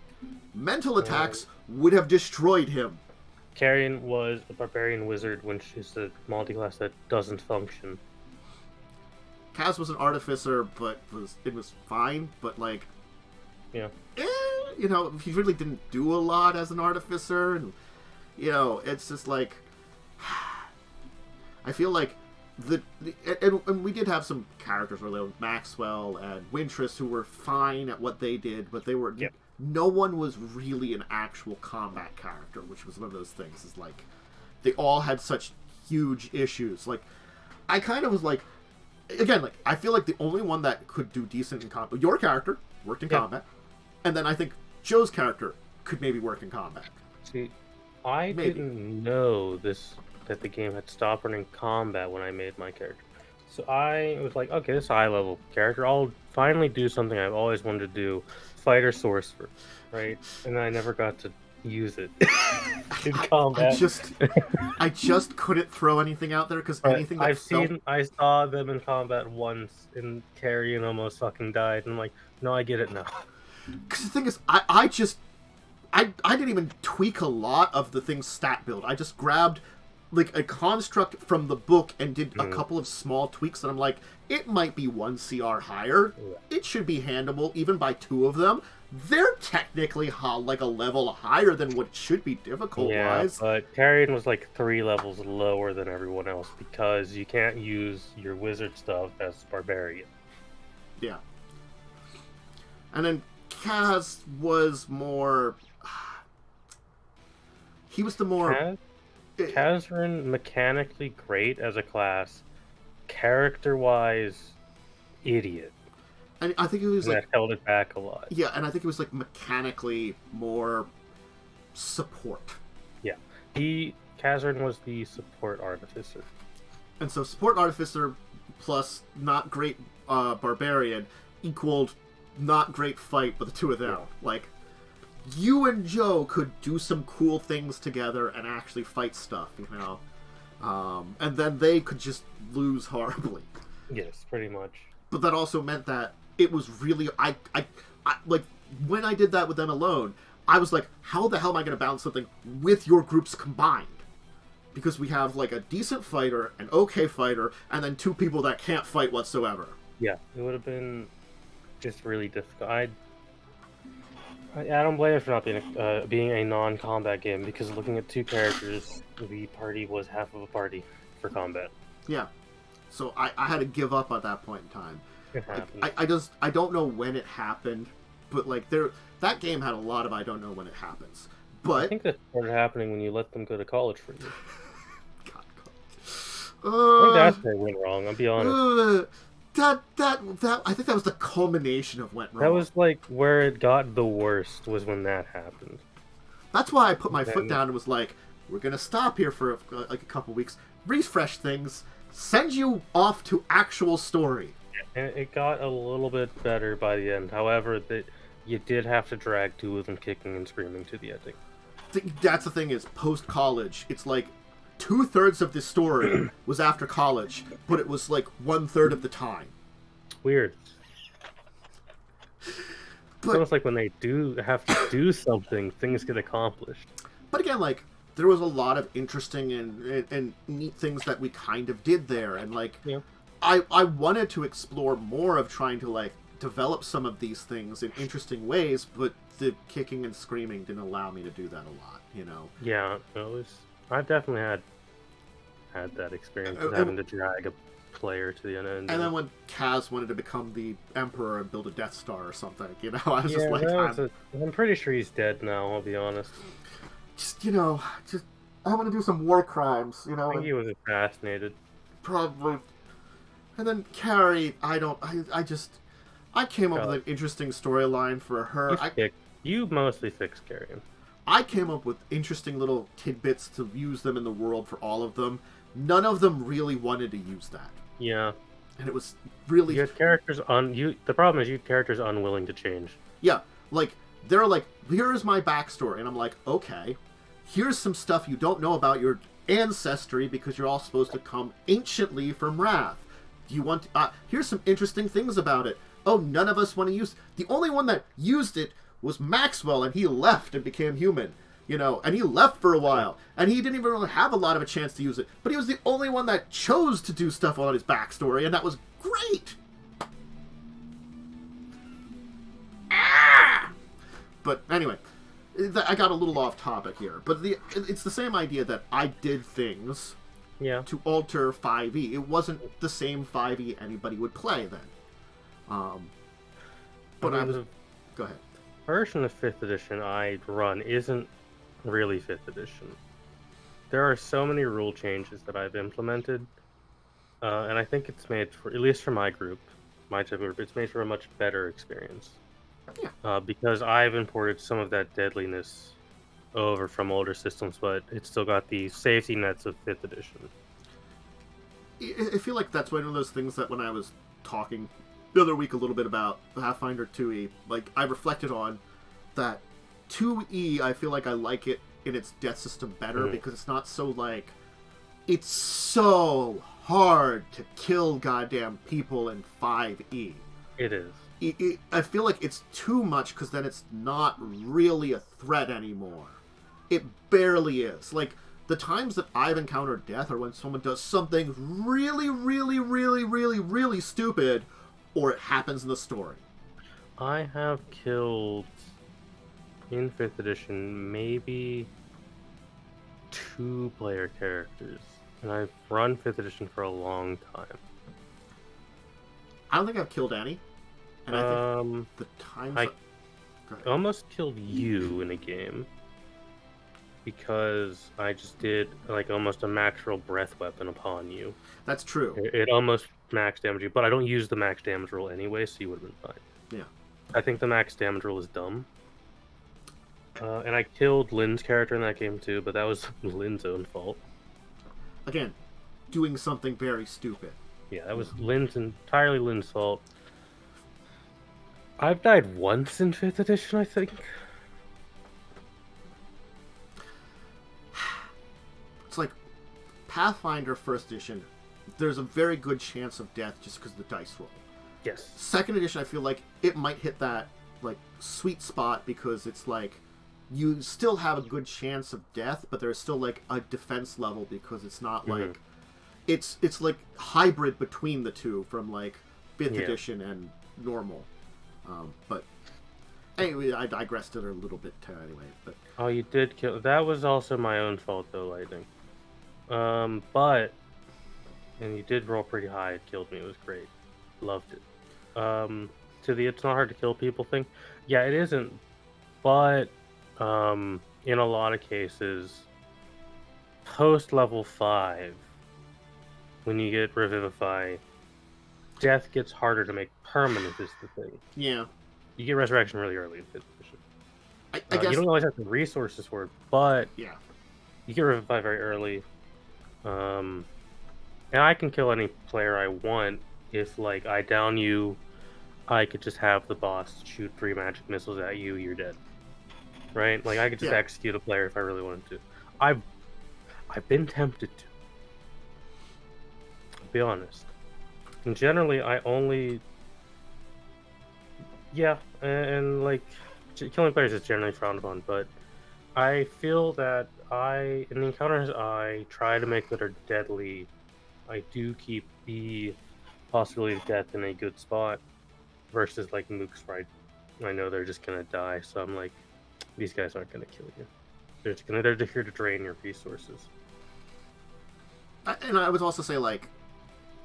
Mental attacks would have destroyed him. Carrion was a barbarian wizard, which is a multi-class that doesn't function. Kaz was an artificer, but it was fine, but like... Yeah. You know, he really didn't do a lot as an artificer, and, you know, it's just like... I feel like and we did have some characters where Maxwell and Wintress who were fine at what they did, but they were... No one was really an actual combat character, which was one of those things. Is like, they all had such huge issues. Like, I kind of was like, again, like, I feel like the only one that could do decent in combat, your character worked in combat, and then I think Joe's character could maybe work in combat. See, I didn't know that the game had stopped running combat when I made my character. So I was like, okay, this high-level character, I'll finally do something I've always wanted to do, fighter sorcerer, right? And I never got to use it in combat. I just couldn't throw anything out there because anything that I saw them in combat once, and Carrion almost fucking died, and I'm like, no, I get it now. Because the thing is, I didn't even tweak a lot of the thing's stat build. I just grabbed like a construct from the book and did a couple of small tweaks that I'm like, it might be 1 CR higher. It should be handleable even by 2 of them. They're technically like a level higher than what should be difficult-wise. Yeah, but Carrion was like 3 levels lower than everyone else because you can't use your wizard stuff as barbarian. Yeah. And then Kaz was more... He was the more... Kazrin mechanically great as a class, character-wise, idiot. And I think he was that held it back a lot. Yeah, and I think it was like mechanically more support. Yeah, Kazrin was the support artificer. And so support artificer plus not great barbarian equaled not great fight, but the 2 of them. Yeah. Like, you and Joe could do some cool things together and actually fight stuff, you know? And then they could just lose horribly. Yes, pretty much. But that also meant that it was really... I like, when I did that with them alone, I was like, how the hell am I going to balance something with your groups combined? Because we have like a decent fighter, an okay fighter, and then 2 people that can't fight whatsoever. Yeah, it would have been just really difficult. I don't blame it for not being a non-combat game, because looking at 2 characters, the party was half of a party for combat. Yeah, so I had to give up at that point in time. It happened. I don't know when it happened, but like that game had a lot of I don't know when it happens. But I think that started happening when you let them go to college for you. I think that's where it went wrong. I'll be honest. I think that was the culmination of went wrong. That was like where it got the worst, was when that happened. That's why I put my foot down and was like, we're gonna stop here for like a couple weeks, refresh things, send you off to actual story. And it got a little bit better by the end. However, you did have to drag 2 of them kicking and screaming to the ending. That's the thing, is post-college, it's like 2/3 of the story was after college, but it was like 1/3 of the time. Weird. But, it's almost like when they do have to do something, things get accomplished. But again, like, there was a lot of interesting and neat things that we kind of did there, and like, yeah. I wanted to explore more of trying to like develop some of these things in interesting ways, but the kicking and screaming didn't allow me to do that a lot, you know? Yeah, I've definitely had that experience of having to drag a player to the end. And then when Kaz wanted to become the Emperor and build a Death Star or something, you know, I was just like... I'm pretty sure he's dead now, I'll be honest. Just, you know, I want to do some war crimes, you know? I think he was assassinated. Probably. And then Carrie, I came up with an interesting storyline for her. You mostly fixed Carrie. I came up with interesting little tidbits to use them in the world for all of them. None of them really wanted to use that. Yeah. And it was really... You had characters the problem is you had characters unwilling to change. Yeah. Like, they're like, here's my backstory. And I'm like, okay, here's some stuff you don't know about your ancestry because you're all supposed to come anciently from Wrath. Do you want here's some interesting things about it. Oh, none of us want to use... The only one that used it was Maxwell, and he left and became human. You know, and he left for a while. And he didn't even really have a lot of a chance to use it. But he was the only one that chose to do stuff on his backstory, and that was great! Ah! But anyway, I got a little off topic here. But it's the same idea that I did things to alter 5e. It wasn't the same 5e anybody would play then. But go ahead. Version of 5th edition I run isn't really 5th edition. There are so many rule changes that I've implemented, and I think it's made for, at least for my group, my type of group, it's made for a much better experience. Yeah. Because I've imported some of that deadliness over from older systems, but it's still got the safety nets of 5th edition. I feel like that's one of those things that when I was talking the other week a little bit about Pathfinder 2e, like, I reflected on that 2e, I feel like I like it in its death system better because it's not so, like, it's so hard to kill goddamn people in 5e. It is. I feel like it's too much because then it's not really a threat anymore. It barely is. Like, the times that I've encountered death are when someone does something really, really, really, really, really stupid, or it happens in the story. I have killed, in 5th edition, maybe 2 player characters. And I've run 5th edition for a long time. I don't think I've killed any. And I think the times... I almost killed you in a game. Because I just did, like, almost a max roll breath weapon upon you. That's true. It almost max damage you, but I don't use the max damage roll anyway, so you would have been fine. Yeah. I think the max damage roll is dumb. And I killed Lynn's character in that game too, but that was Lynn's own fault. Again, doing something very stupid. Yeah, that was entirely Lynn's fault. I've died once in 5th edition, I think. It's like Pathfinder 1st edition, there's a very good chance of death just because of the dice roll. Yes. 2nd edition, I feel like it might hit that like sweet spot because it's like you still have a good chance of death, but there's still like a defense level because it's not like it's like hybrid between the two from like 5th edition and normal. But anyway, I digressed it a little bit too. Anyway, but oh, you did kill. That was also my own fault though, Lightning. But and you did roll pretty high. It killed me. It was great. Loved it. To the it's not hard to kill people thing. Yeah, it isn't. But in a lot of cases, post level 5, when you get Revivify, death gets harder to make permanent. Is the thing. Yeah. You get Resurrection really early in 5th edition. I guess you don't always have the resources for it, but yeah, you get Revivify very early. And I can kill any player I want if, like, I down you. I could just have the boss shoot 3 magic missiles at you. You're dead, right? Like I could just execute a player if I really wanted to. I've been tempted to. I'll be honest. And generally, I only and like killing players is generally frowned upon, but I feel that in the encounters I try to make that are deadly, I do keep the possibility of death in a good spot. Versus like mooks, right? I know they're just gonna die, so I'm like, these guys aren't gonna kill you. They're here to drain your resources. And I would also say like,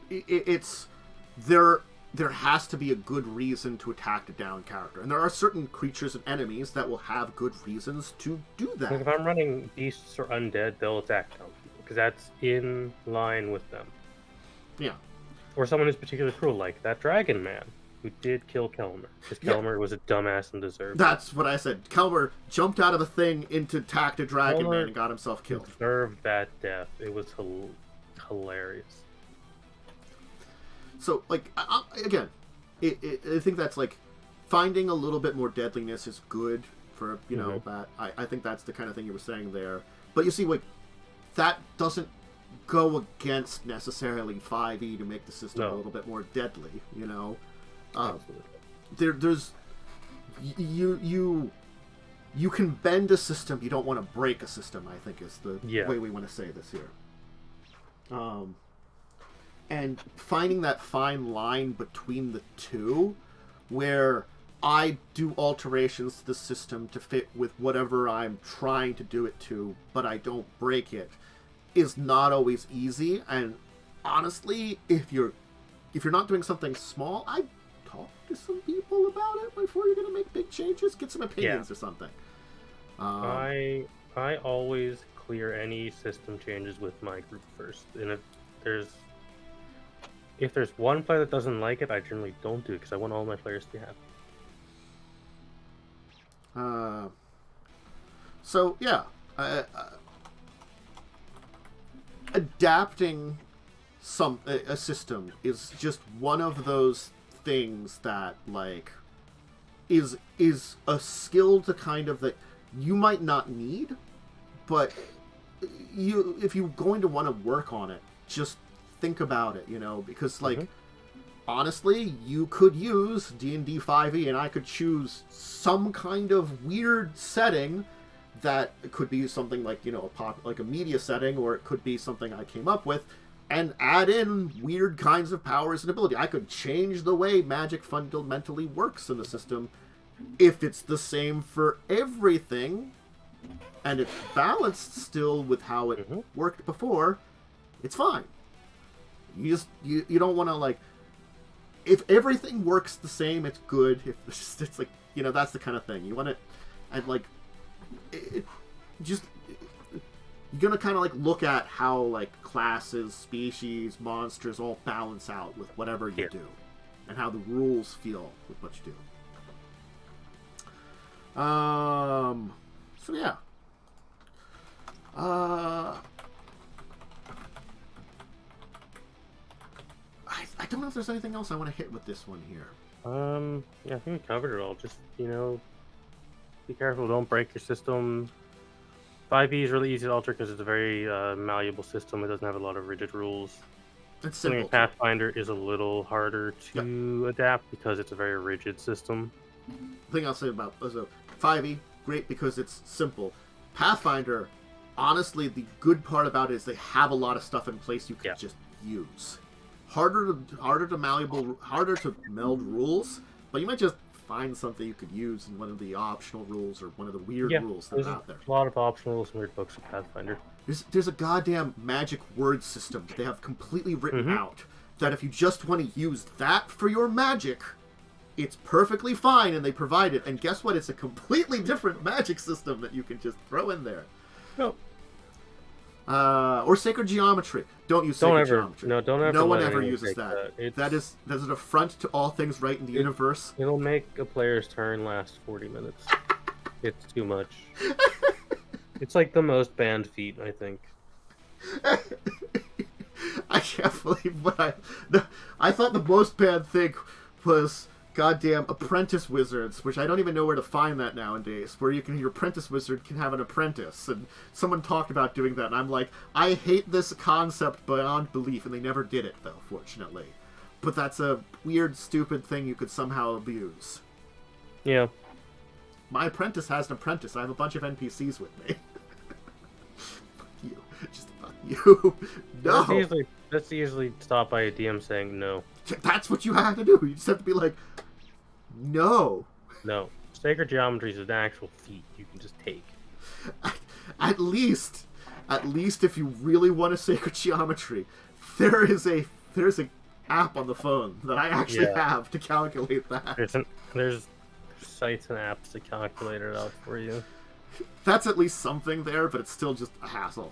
it's there has to be a good reason to attack the down character, and there are certain creatures and enemies that will have good reasons to do that. Like if I'm running beasts or undead, they'll attack down people because that's in line with them. Yeah. Or someone who's particularly cruel, like that dragon man who did kill Kelmer, because Kelmer was a dumbass and deserved. That's what I said. Kelmer jumped out of a thing into attacked a dragon man and got himself killed. Deserved that death. It was hilarious. So, like, again, I think that's like finding a little bit more deadliness is good for that. I think that's the kind of thing you were saying there. But you see, like, that doesn't go against necessarily 5e to make the system a little bit more deadly. There's you can bend a system. You don't want to break a system. I think is the way we want to say this here. And finding that fine line between the two, where I do alterations to the system to fit with whatever I'm trying to do it to, but I don't break it, is not always easy. And honestly, if you're not doing something small, I talk to some people about it before you're going to make big changes. Get some opinions or something. I always clear any system changes with my group first, and if there's one player that doesn't like it, I generally don't do it because I want all my players to be happy. So yeah, adapting a system is just one of those things that like is a skill to kind of that you might not need, but if you're going to want to work on it, just think about it, because like honestly, you could use D&D 5e and I could choose some kind of weird setting that could be something like like a media setting, or it could be something I came up with, and add in weird kinds of powers and ability. I could change the way magic fundamentally works in the system if it's the same for everything and it's balanced still with how it worked before. It's fine. You don't want to like, if everything works the same, it's good. If it's like that's the kind of thing you want it, and like you're gonna kind of like look at how like classes, species, monsters all balance out with whatever you do, and how the rules feel with what you do. So yeah. I don't know if there's anything else I want to hit with this one here. Yeah, I think we covered it all. Just, be careful, don't break your system. 5e is really easy to alter because it's a very malleable system. It doesn't have a lot of rigid rules. It's simple. Pathfinder is a little harder to adapt because it's a very rigid system. thing I'll say about 5e, great because it's simple. Pathfinder, honestly, the good part about it is they have a lot of stuff in place you can just use. Harder to meld rules, but you might just find something you could use in one of the optional rules or one of the weird rules that are out there. A lot of optional rules and weird books of Pathfinder. There's a goddamn magic word system that they have completely written out that if you just want to use that for your magic, it's perfectly fine, and they provide it. And guess what? It's a completely different magic system that you can just throw in there. No. Or sacred geometry. Don't use sacred geometry. No one ever uses that. That is an affront to all things right in the universe. It'll make a player's turn last 40 minutes. It's too much. It's like the most banned feat, I think. I can't believe what I thought the most banned thing was goddamn apprentice wizards, which I don't even know where to find that nowadays, where your apprentice wizard can have an apprentice, and someone talked about doing that, and I'm like, I hate this concept beyond belief, and they never did it, though, fortunately. But that's a weird, stupid thing you could somehow abuse. Yeah. My apprentice has an apprentice. I have a bunch of NPCs with me. Fuck you. Just fuck you. No! That's usually stopped by a DM saying no. That's what you have to do. You just have to be like, no. No. Sacred geometry is an actual feat you can just take. At least if you really want a sacred geometry, there's a app on the phone that I actually have to calculate that. There's sites and apps to calculate it out for you. That's at least something there, but it's still just a hassle.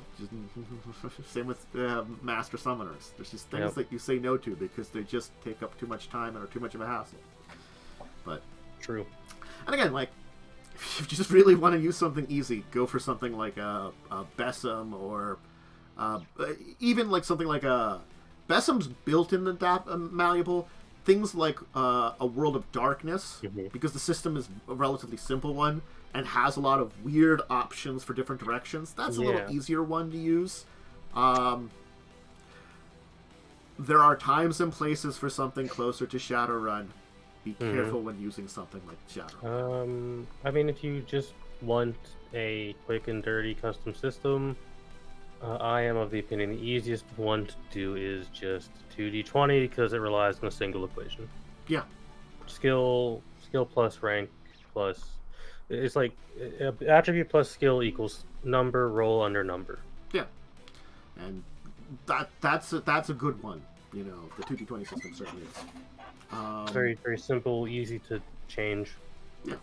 Same with master summoners. There's just things that you say no to because they just take up too much time and are too much of a hassle. But true. And again, like, if you just really want to use something easy, go for something like a Besom or even like something like a Besom's built in the malleable. Things like a World of Darkness, because the system is a relatively simple one and has a lot of weird options for different directions. That's a little easier one to use. There are times and places for something closer to Shadowrun. Be careful when using something like Shadowrun. I mean, if you just want a quick and dirty custom system, I am of the opinion the easiest one to do is just 2d20 because it relies on a single equation. Yeah. Skill plus rank plus... It's like attribute plus skill equals number, roll under number. Yeah. And that's a good one. You know, the 2d20 system certainly is. Very, very simple, easy to change. Yeah.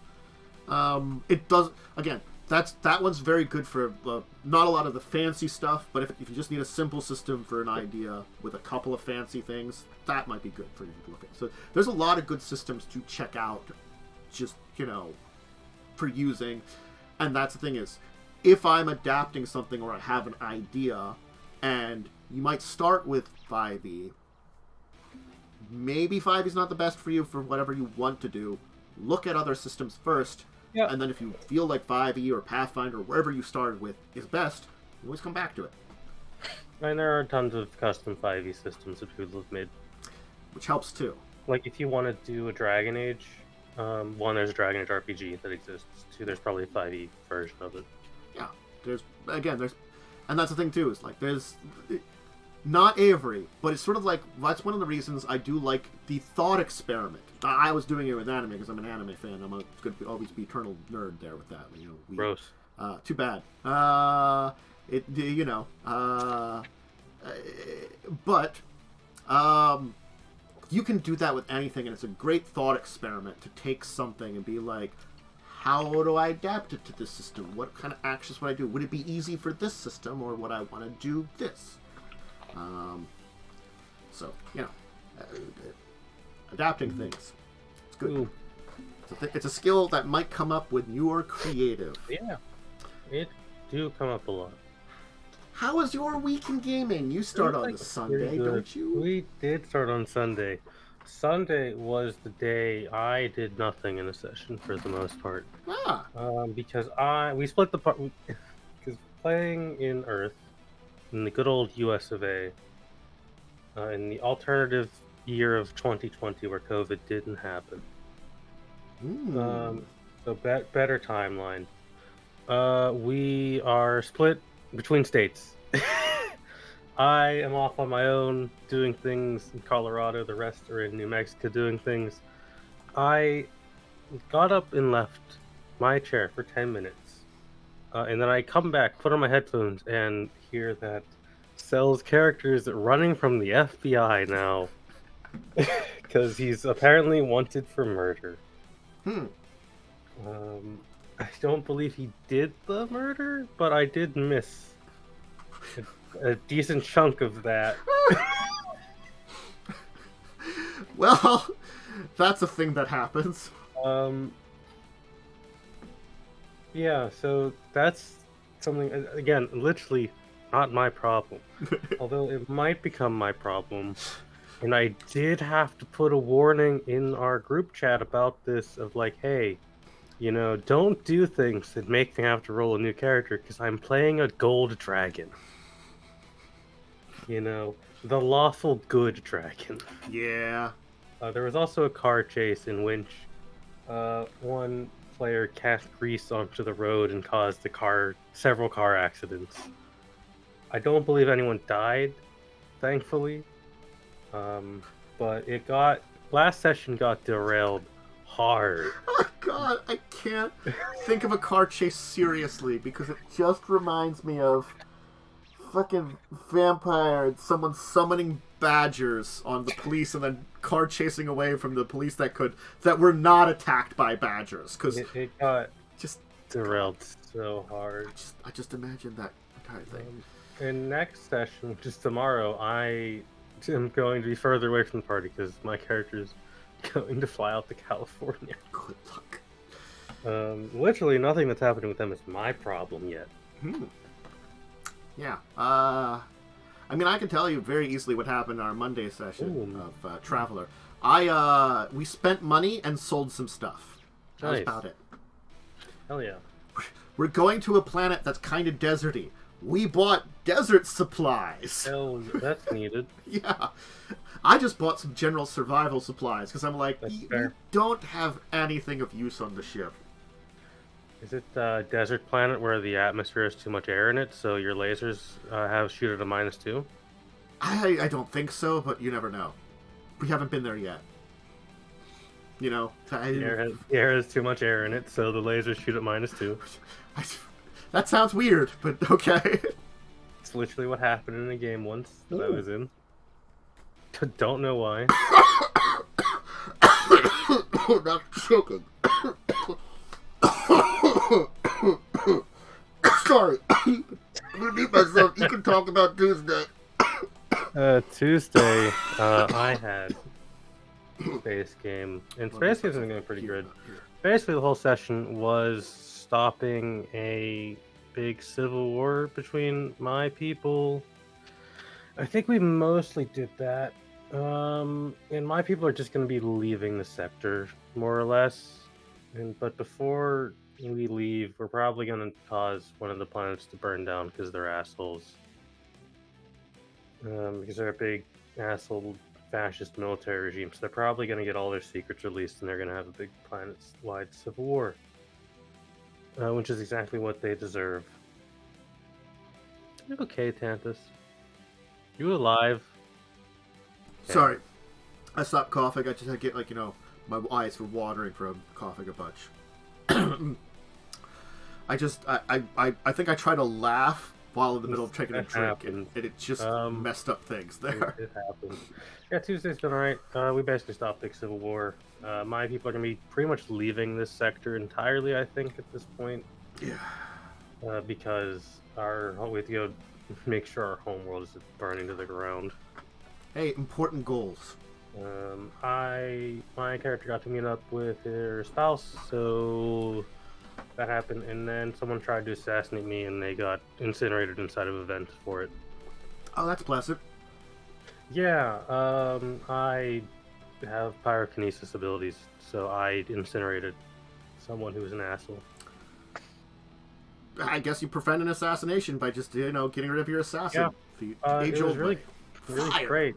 It does... Again, that one's very good for not a lot of the fancy stuff, but if you just need a simple system for an idea with a couple of fancy things, that might be good for you to look at. So there's a lot of good systems to check out, just, you know, for using. And that's the thing is, if I'm adapting something or I have an idea, and you might start with 5e, maybe 5e is not the best for you for whatever you want to do. Look at other systems first. Yeah. And then if you feel like 5e or Pathfinder or wherever you started with is best, you always come back to it. And there are tons of custom 5e systems that people have made. Which helps too. Like if you want to do a Dragon Age, one, there's a Dragon Age RPG that exists. Two, there's probably a 5e version of it. Yeah. And that's the thing too, is like there's... Not Avery, but it's sort of like, that's one of the reasons I do like the thought experiment. I was doing it with anime because I'm an anime fan. I'm going to always be eternal nerd there with that. You know, gross. Too bad. But you can do that with anything, and it's a great thought experiment to take something and be like, how do I adapt it to this system? What kind of actions would I do? Would it be easy for this system, or would I want to do this? So, you know, adapting things. It's good. It's a skill that might come up when you're creative. Yeah, it do come up a lot. How was your week in gaming? You start on the Sunday, don't you? We did start on Sunday. Sunday was the day I did nothing in a session for the most part. Because we split the part because playing in Earth. In the good old US of A, in the alternative year of 2020 where COVID didn't happen, So better timeline. We are split between states. I am off on my own doing things in Colorado. The rest are in New Mexico doing things. I got up and left my chair for 10 minutes. And then I come back, put on my headphones, and hear that Cell's character is running from the FBI now. Because he's apparently wanted for murder. I don't believe he did the murder, but I did miss a decent chunk of that. Well, that's a thing that happens. Yeah, so that's something, again, literally not my problem. Although it might become my problem. And I did have to put a warning in our group chat about this of like, hey, you know, don't do things that make me have to roll a new character because I'm playing a gold dragon. You know, the lawful good dragon. Yeah. There was also a car chase in which one player cast grease onto the road and caused several car accidents. I don't believe anyone died, thankfully. But last session got derailed hard. Oh god, I can't think of a car chase seriously because it just reminds me of fucking vampire and someone summoning badgers on the police and then car chasing away from the police that were not attacked by badgers because it got just derailed so hard. I just imagine that entire thing. In next session, which is tomorrow, I am going to be further away from the party because my character is going to fly out to California. Good luck. Literally nothing that's happening with them is my problem yet. Yeah. I mean, I can tell you very easily what happened in our Monday session of Traveler. We spent money and sold some stuff. That was about it. Hell yeah. We're going to a planet that's kind of deserty. We bought desert supplies. Hell, that's needed. Yeah. I just bought some general survival supplies because I'm like, we don't have anything of use on the ship. Is it a desert planet where the atmosphere has too much air in it, so your lasers shoot at a -2? I don't think so, but you never know. We haven't been there yet. You know? The air has too much air in it, so the lasers shoot at -2. That sounds weird, but okay. It's literally what happened in a game once that I was in. Don't know why. Not choking. Sorry. I'm gonna mute myself. You can talk about Tuesday. Tuesday, I had Space Game. And Space Game's been going pretty good. Basically, the whole session was stopping a big civil war between my people. I think we mostly did that. And my people are just going to be leaving the sector, more or less. But before we leave, we're probably going to cause one of the planets to burn down because they're assholes. Because they're a big asshole fascist military regime, so they're probably going to get all their secrets released and they're going to have a big planet-wide civil war. Which is exactly what they deserve. You okay, Tantus? You alive? Okay. Sorry. I stopped coughing. I just had to get, my eyes were watering from coughing a bunch. I think I tried to laugh while in the middle of taking a drink, and it just messed up things there. It happened. Yeah, Tuesday's been alright. We basically stopped Big Civil War. My people are going to be pretty much leaving this sector entirely, I think, at this point. Yeah. Because we have to go make sure our homeworld is burning to the ground. Hey, important goals. My character got to meet up with her spouse, so that happened, and then someone tried to assassinate me, and they got incinerated inside of a vent for it. Oh, that's pleasant. Yeah, I have pyrokinesis abilities, so I incinerated someone who was an asshole. I guess you prevent an assassination by just, getting rid of your assassin. Yeah. It was really great,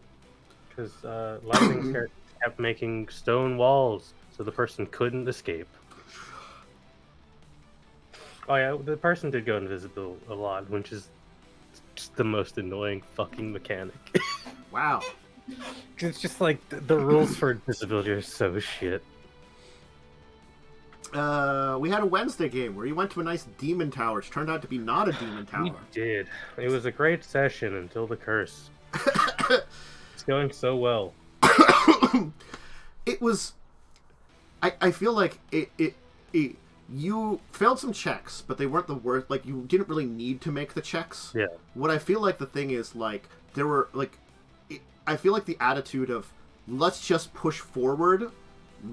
because Lightning's character kept making stone walls so the person couldn't escape. Oh yeah, the person did go invisible a lot, which is just the most annoying fucking mechanic. Wow. It's just like the rules for invisibility are so shit. We had a Wednesday game where you went to a nice demon tower, which turned out to be not a demon tower. We did. It was a great session until the curse. It's going so well. It was. I feel like it. You failed some checks, but they weren't the worst. Like, you didn't really need to make the checks. Yeah. What I feel like the thing is, like, there were, like... I feel like the attitude of, let's just push forward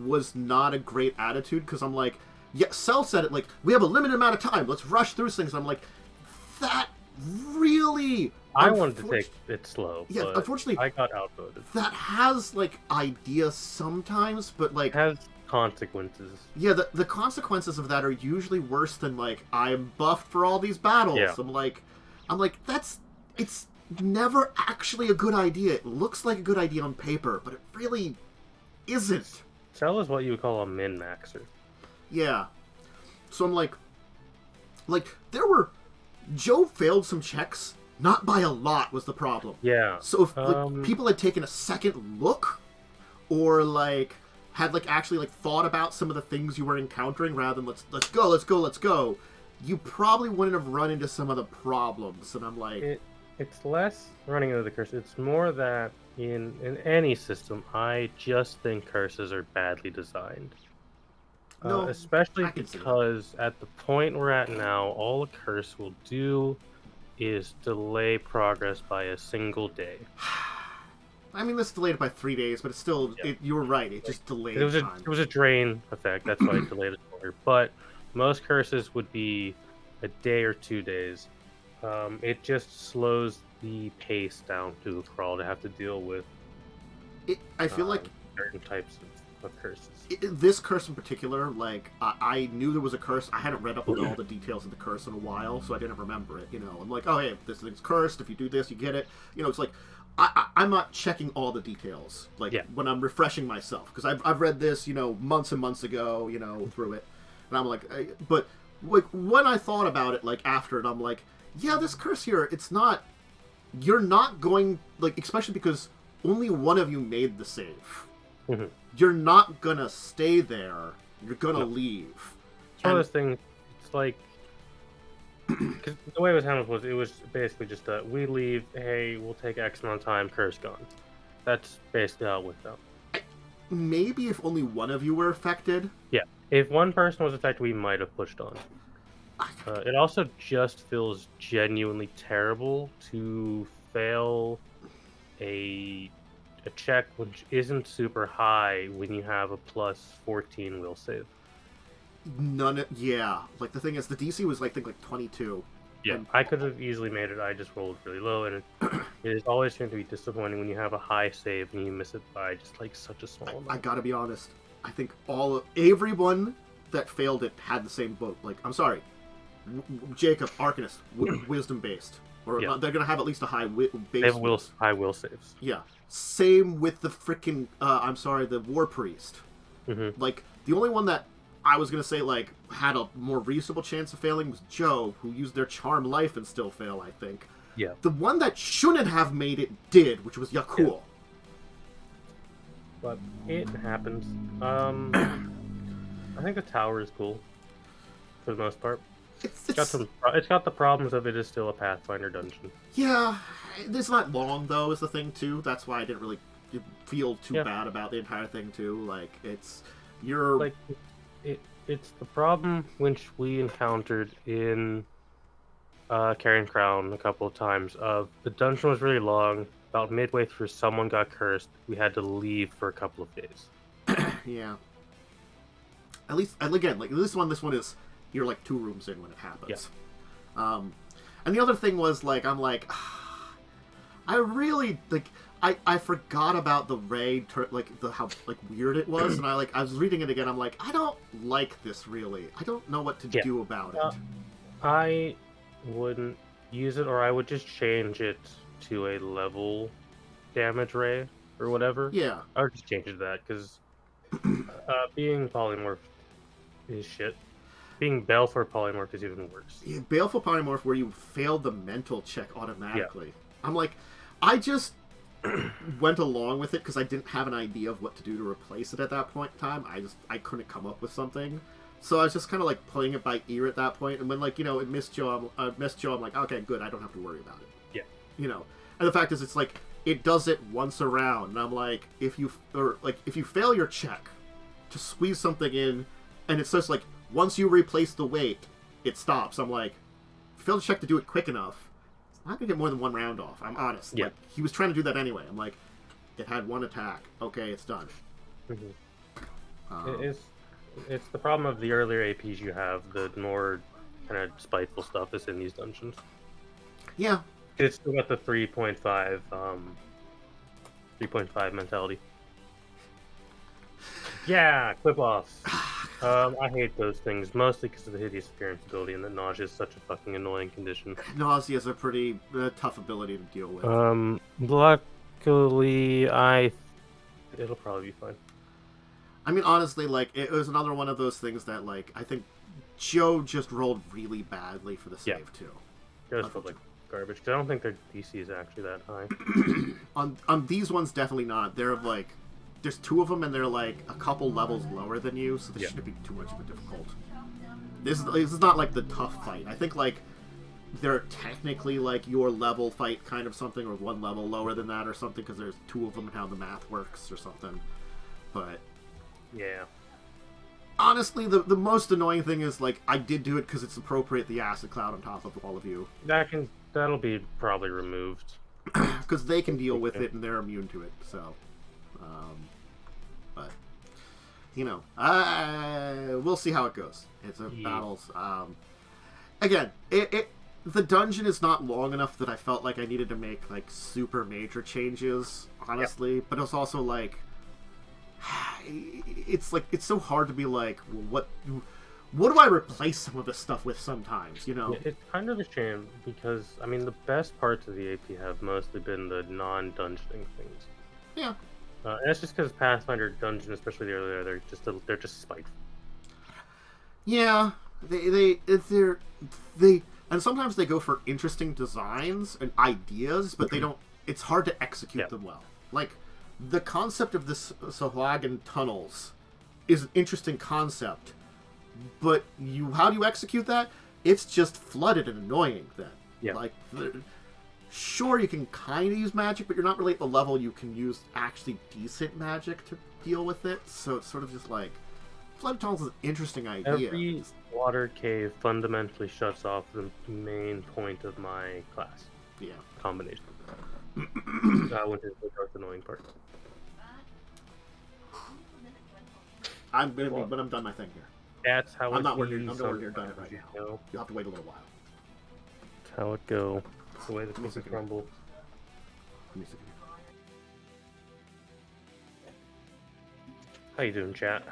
was not a great attitude, because I'm like, yeah, Cell said it, like, we have a limited amount of time, let's rush through things. I'm like, that really... I wanted to take it slow, yeah, but unfortunately, I got outvoted. That has, like, ideas sometimes, but, like... It has consequences. Yeah, the consequences of that are usually worse than, like, I'm buffed for all these battles. Yeah. I'm like, it's never actually a good idea. It looks like a good idea on paper, but it really isn't. Cell is what you would call a min-maxer. Yeah. So I'm like, Joe failed some checks, not by a lot was the problem. Yeah. So if like, people had taken a second look, or, like, had, like, actually, like, thought about some of the things you were encountering rather than let's go, you probably wouldn't have run into some of the problems. And I'm like... It's less running into the curse. It's more that in any system, I just think curses are badly designed. No, especially because at the point we're at now, all a curse will do is delay progress by a single day. I mean, this delayed it by 3 days, but it's still... Yeah. You were right. It just delayed time. It was a drain effect. That's why it delayed it longer. But most curses would be a day or 2 days. It just slows the pace down to a crawl to have to deal with. I feel like certain types of curses. This curse in particular, like, I knew there was a curse. I hadn't read up on all the details of the curse in a while, so I didn't remember it. You know, I'm like, oh hey, this thing's cursed. If you do this, you get it. You know, it's like I'm not checking all the details, like, when I'm refreshing myself, because I've read this, you know, months and months ago, you know, through it, and I'm like, but like when I thought about it, like after it, I'm like, yeah, this curse here, it's not. You're not going, like, especially because only one of you made the save. Mm-hmm. You're not gonna stay there. You're gonna leave. It's one of those things. It's like, because the way it was handled was basically just that we leave. Hey, we'll take X amount of time. Curse gone. That's basically how it went down. Maybe if only one of you were affected. Yeah, if one person was affected, we might have pushed on. It also just feels genuinely terrible to fail a check which isn't super high when you have a plus 14 will save. Yeah. Like, the thing is, the DC was, I think, like 22. Yeah, I could have easily made it. I just rolled really low, and it is always going to be disappointing when you have a high save and you miss it by just, like, such a small amount. I gotta be honest. I think everyone that failed it had the same boat. Like, I'm sorry. Jacob, Arcanist, wisdom based, or they're gonna have at least a high base. They have high will saves. Yeah, same with the freaking. I'm sorry, the War Priest. Mm-hmm. Like, the only one that I was gonna say, like, had a more reasonable chance of failing was Joe, who used their charm life and still fail. I think. Yeah. The one that shouldn't have made it did, which was Yakul. Yeah. But it happens. I think the tower is cool for the most part. It's got the problems of it is still a Pathfinder dungeon. Yeah, it's not long though. Is the thing too. That's why I didn't really feel too bad about the entire thing too. Like, it's the problem which we encountered in Carrion Crown a couple of times. Of the dungeon was really long. About midway through, someone got cursed. We had to leave for a couple of days. Yeah. At least, again, like this one is. You're like 2 rooms in when it happens. Yeah. And the other thing was, like, I'm like, I really, like, I forgot about the raid, like, how, like, weird it was, and I was reading it again, I'm like, I don't like this, really. I don't know what to do about it. I wouldn't use it, or I would just change it to a level damage ray, or whatever. Yeah. I would just change it to that, because Being polymorph is shit. Being Baleful polymorph is even worse. Yeah, Baleful polymorph where you failed the mental check automatically. Yeah. I'm like, I just went along with it because I didn't have an idea of what to do to replace it at that point in time. I couldn't come up with something. So I was just kind of like playing it by ear at that point. And when like, it missed Joe, I'm like, okay, good, I don't have to worry about it. Yeah. And the fact is, it's like, it does it once around. And I'm like, if you fail your check to squeeze something in, and it says like, once you replace the weight, it stops. I'm like, if you fail to check to do it quick enough, it's not going to get more than one round off. I'm honest. Yeah. Like, he was trying to do that anyway. I'm like, it had one attack. Okay, it's done. Mm-hmm. It's the problem of the earlier APs you have, the more kind of spiteful stuff is in these dungeons. Yeah. It's still got the 3.5 mentality. Yeah, clip-offs. I hate those things, mostly because of the hideous appearance ability, and that nausea is such a fucking annoying condition. Nausea is a pretty tough ability to deal with. Luckily, it'll probably be fine. I mean, honestly, like, it was another one of those things that, like, I think Joe just rolled really badly for the save, too. It just felt like garbage, because I don't think their DC is actually that high. on these ones, definitely not. They're, like, there's two of them, and they're, like, a couple levels lower than you, so this shouldn't be too much of a difficult. This is not, like, the tough fight. I think, like, they're technically, like, your level fight kind of something, or one level lower than that or something, because there's two of them and how the math works or something. But... yeah. Honestly, the most annoying thing is, like, I did do it because it's appropriate, the acid cloud on top of all of you. That'll be probably removed. Because they can deal with it and they're immune to it, so... but, we'll see how it goes. It's a battles. Again, the dungeon is not long enough that I felt like I needed to make, like, super major changes, honestly. But it's also, like... it's so hard to be like, well, what do I replace some of this stuff with sometimes, It's kind of a shame because, I mean, the best parts of the AP have mostly been the non-dungeoning things. Yeah. And that's just because Pathfinder Dungeon, especially the earlier, they're just spiteful. Yeah, they and sometimes they go for interesting designs and ideas, but they don't. It's hard to execute them well. Like, the concept of the Sahuagin tunnels is an interesting concept, but how do you execute that? It's just flooded and annoying then. Yeah. Like, sure, you can kind of use magic, but you're not really at the level you can use actually decent magic to deal with it, so it's sort of just like... Flooded tunnels is an interesting idea. Every water cave fundamentally shuts off the main point of my class. Yeah. Combination. Which is the most annoying part. But I'm done my thing here. That's how I'm not working here done it right now. You'll have to wait a little while. That's how it go. It's the way the cookies crumble. Let me see. How you doing, chat?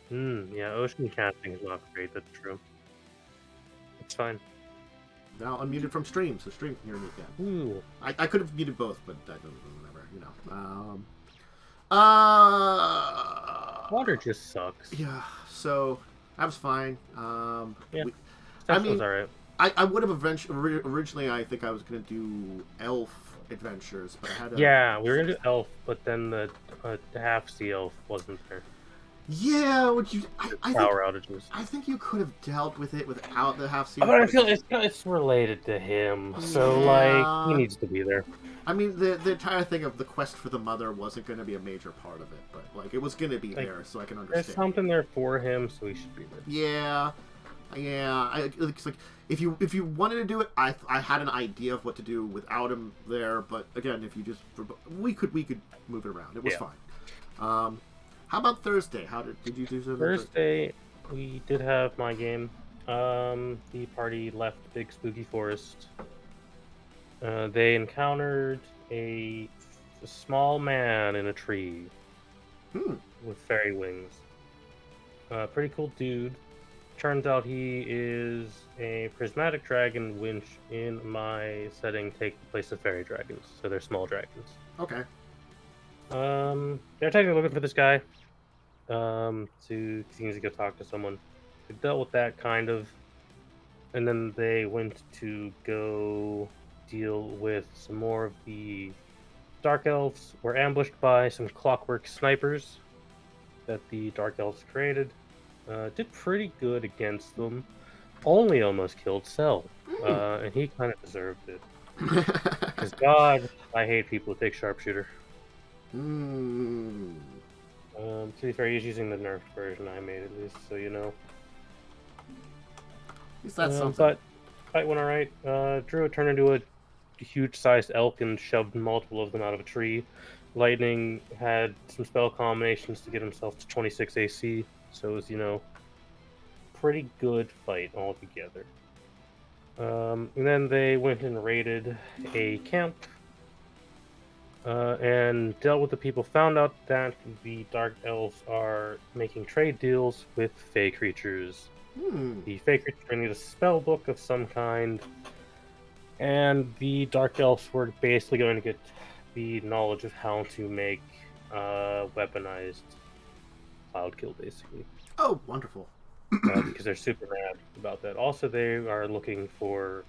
Yeah, ocean casting is not great, that's true. It's fine. Now unmuted from stream, so stream can hear me again. Ooh. I could have muted both, but that doesn't whatever, Water just sucks. Yeah, so that was fine. Yeah, was alright. I would have originally I think I was gonna do elf adventures, but I had Yeah, we were gonna do elf, but then the half sea elf wasn't there. Yeah, Power outages. I think you could have dealt with it without the half sea. But I feel it's related to him, so like he needs to be there. I mean, the entire thing of the quest for the mother wasn't going to be a major part of it, but like it was going to be there, so I can understand. There's something there for him, so he should be there. Yeah. It's like if you wanted to do it, I had an idea of what to do without him there, but again, if you just we could move it around. It was fine. How about Thursday? Did you do something? Thursday, we did have my game. The party left Big Spooky Forest. They encountered a small man in a tree with fairy wings. Pretty cool dude. Turns out he is a prismatic dragon, which in my setting take the place of fairy dragons, so they're small dragons. Okay. They're technically looking for this guy. He needs to go talk to someone. They dealt with that kind of, and then they went to go deal with some more of the Dark Elves. Were ambushed by some clockwork snipers that the Dark Elves created. Did pretty good against them. Only almost killed Cell, and he kind of deserved it. Because God, I hate people who take sharpshooter. To be fair, he's using the nerfed version I made, at least, so you know. At least that's something. But fight went alright. Druid turned into a huge-sized elk and shoved multiple of them out of a tree. Lightning had some spell combinations to get himself to 26 AC, so it was, you know, pretty good fight altogether. And then they went and raided a camp and dealt with the people. Found out that the Dark Elves are making trade deals with Fey creatures. The Fey creatures need a spell book of some kind, and the Dark Elves were basically going to get the knowledge of how to make weaponized cloud kill, basically. Oh, wonderful. Because they're super mad about that. Also, they are looking for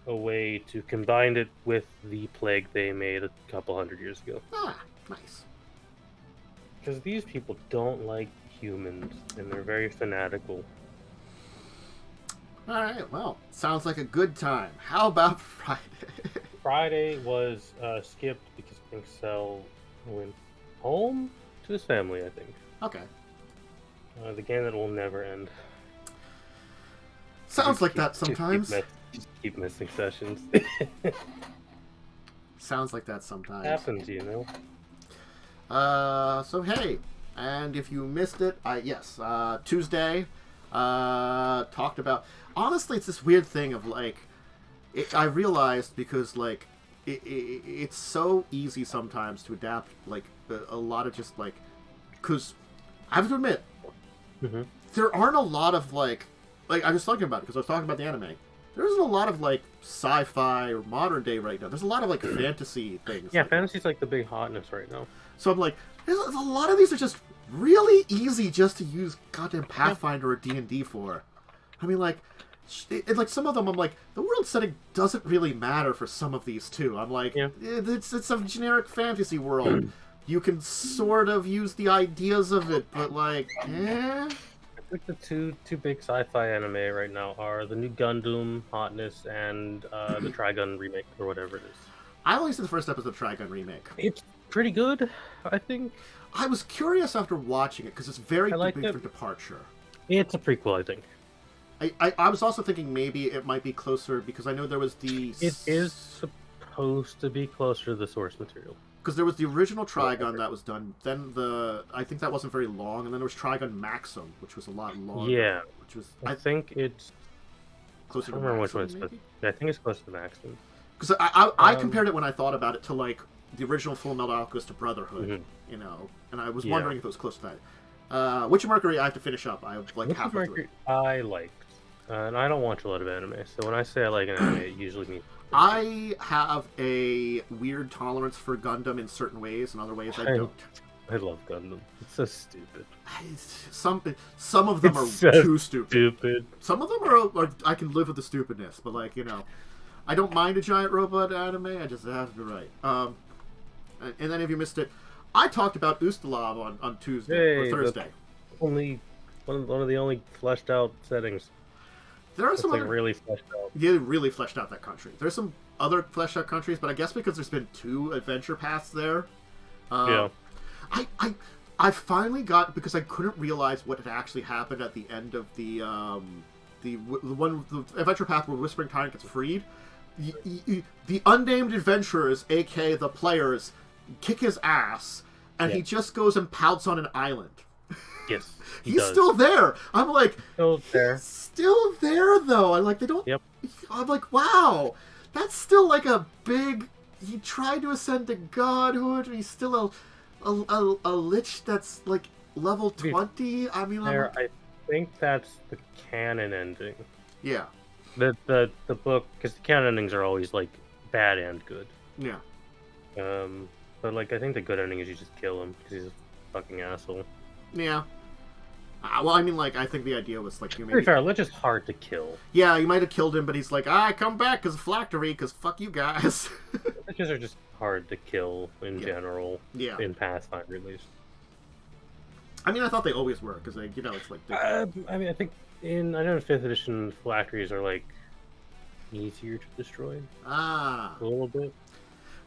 a way to combine it with the plague they made a couple hundred years ago. Ah, nice. Because these people don't like humans, and they're very fanatical. Alright, well, sounds like a good time. How about Friday? Friday was skipped because I think Cell went home to his family, I think. Okay. The game that will never end. Sounds like that sometimes. Just keep missing sessions. Sounds like that sometimes. Happens, you know. So hey, and if you missed it, Tuesday, talked about. Honestly, it's this weird thing of like, I realized because like, it's so easy sometimes to adapt like a lot of just like, because I have to admit, there aren't a lot of like I was talking about it because I was talking about the anime. There isn't a lot of like sci-fi or modern day right now. There's a lot of like fantasy things. Yeah, fantasy's like the big hotness right now. So I'm like, there's a lot of these are just really easy just to use goddamn Pathfinder or D&D for. I mean, like, like some of them, I'm like, the world setting doesn't really matter for some of these too. I'm like, it's a generic fantasy world. You can sort of use the ideas of it, but like, I think the two big sci-fi anime right now are the new Gundam hotness and the Trigun remake or whatever it is. I only saw the first episode of Trigun remake. It's pretty good, I think. I was curious after watching it because it's very big for departure. It's a prequel, I think. I was also thinking maybe it might be closer because I know there was the... It is supposed to be closer to the source material. Because there was the original Trigun that was done, then I think that wasn't very long, and then there was Trigun Maxim, which was a lot longer. Yeah. Which was... I think it's... Closer to I don't remember Maxim, which one it's I think it's closer to Maxim. Because I compared it when I thought about it to, like, the original Full Metal Alchemist to Brotherhood, you know, and I was wondering if it was close to that. Witcher Mercury, I have to finish up. I like Witcher halfway Mercury, through. I liked. And I don't watch a lot of anime, so when I say I like an anime, it usually means... I have a weird tolerance for Gundam in certain ways, and other ways I don't. I love Gundam. It's so stupid. Some of them are so too stupid. Stupid. Some of them are I can live with the stupidness, but like, you know, I don't mind a giant robot anime. I just have to be right. And then if you missed it, I talked about Ustalav on Tuesday or Thursday. Only one of the only fleshed out settings. There are some like really fleshed out. Yeah, really fleshed out that country. There's some other fleshed out countries, but I guess because there's been 2 adventure paths there. Yeah. I finally got, because I couldn't realize what had actually happened at the end of the adventure path where Whispering Tyrant gets freed. The unnamed adventurers, aka the players, kick his ass, and he just goes and pouts on an island. Yes, he's still there. I'm like, still there though. I'm like, they don't. Yep. I'm like, wow, that's still like a big. He tried to ascend to godhood, and he's still a lich that's like level 20. I mean, think that's the canon ending. Yeah. The book, because the canon endings are always like bad and good. Yeah. But like I think the good ending is you just kill him because he's a fucking asshole. Yeah. Well, I mean, like, I think the idea was, like, you To be maybe... fair, Lich is hard to kill. Yeah, you might have killed him, but he's like, I come back because of Phylactery, because fuck you guys. Liches are just hard to kill in general. Yeah. In Pathfinder, at least. I mean, I thought they always were, because, they, you know, it's like... I mean, I think I know in 5th edition, Phylacteries are, like, easier to destroy. Ah. A little bit.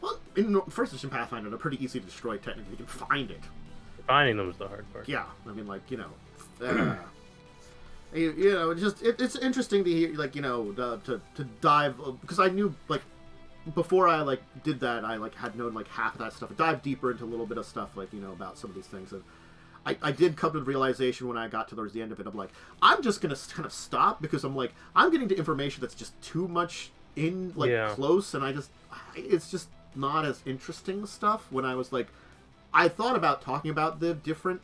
Well, in 1st edition Pathfinder, they're pretty easy to destroy, technically. You can find it. Finding them is the hard part. Yeah. I mean, like, you know... you know, it's interesting to hear, like, you know, to dive... Because I knew, like, before I, like, did that, I, like, had known, like, half of that stuff. I dived deeper into a little bit of stuff, like, you know, about some of these things. And I did come to the realization when I got towards the end of it, I'm like, I'm just going to kind of stop, because I'm like, I'm getting to information that's just too much in, like, close, and it's just not as interesting stuff. When I was, like, I thought about talking about the different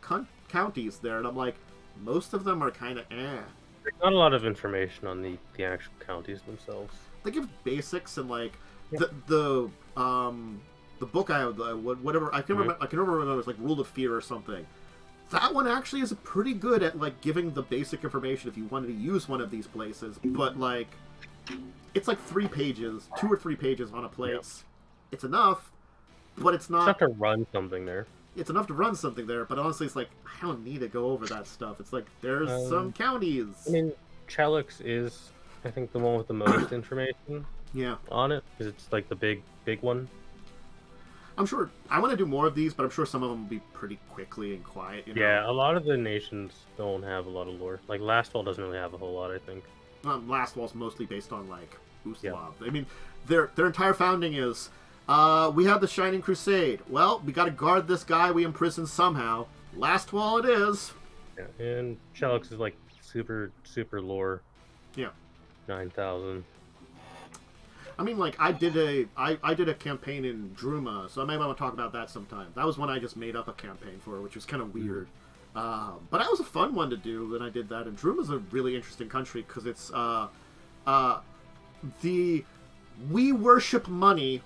counties there, and I'm like, most of them are kind of eh. There's not a lot of information on the actual counties themselves. They give basics, and like the book I have, whatever I can remember. I can remember it was like Rule of Fear or something. That one actually is pretty good at like giving the basic information if you wanted to use one of these places. But like, it's like 3 pages, 2 or 3 pages on a place. It's enough, but it's not. It's enough to run something there. It's enough to run something there, but honestly, it's like, I don't need to go over that stuff. It's like, there's some counties. I mean, Chelix is, I think, the one with the most information on it, because it's like the big one. I'm sure, I want to do more of these, but I'm sure some of them will be pretty quickly and quiet, you know? Yeah, a lot of the nations don't have a lot of lore. Like, Lastfall doesn't really have a whole lot, I think. Lastfall's mostly based on, like, Uslav. I mean, their entire founding is... we have the Shining Crusade. Well, we gotta guard this guy we imprisoned somehow. Lastfall it is. Yeah, and Chelix is like super lore. Yeah. 9,000. I mean, like, I did a campaign in Druma, so I may want to talk about that sometime. That was one I just made up a campaign for, which was kind of weird. But that was a fun one to do when I did that. And Druma's a really interesting country, because it's, we worship money.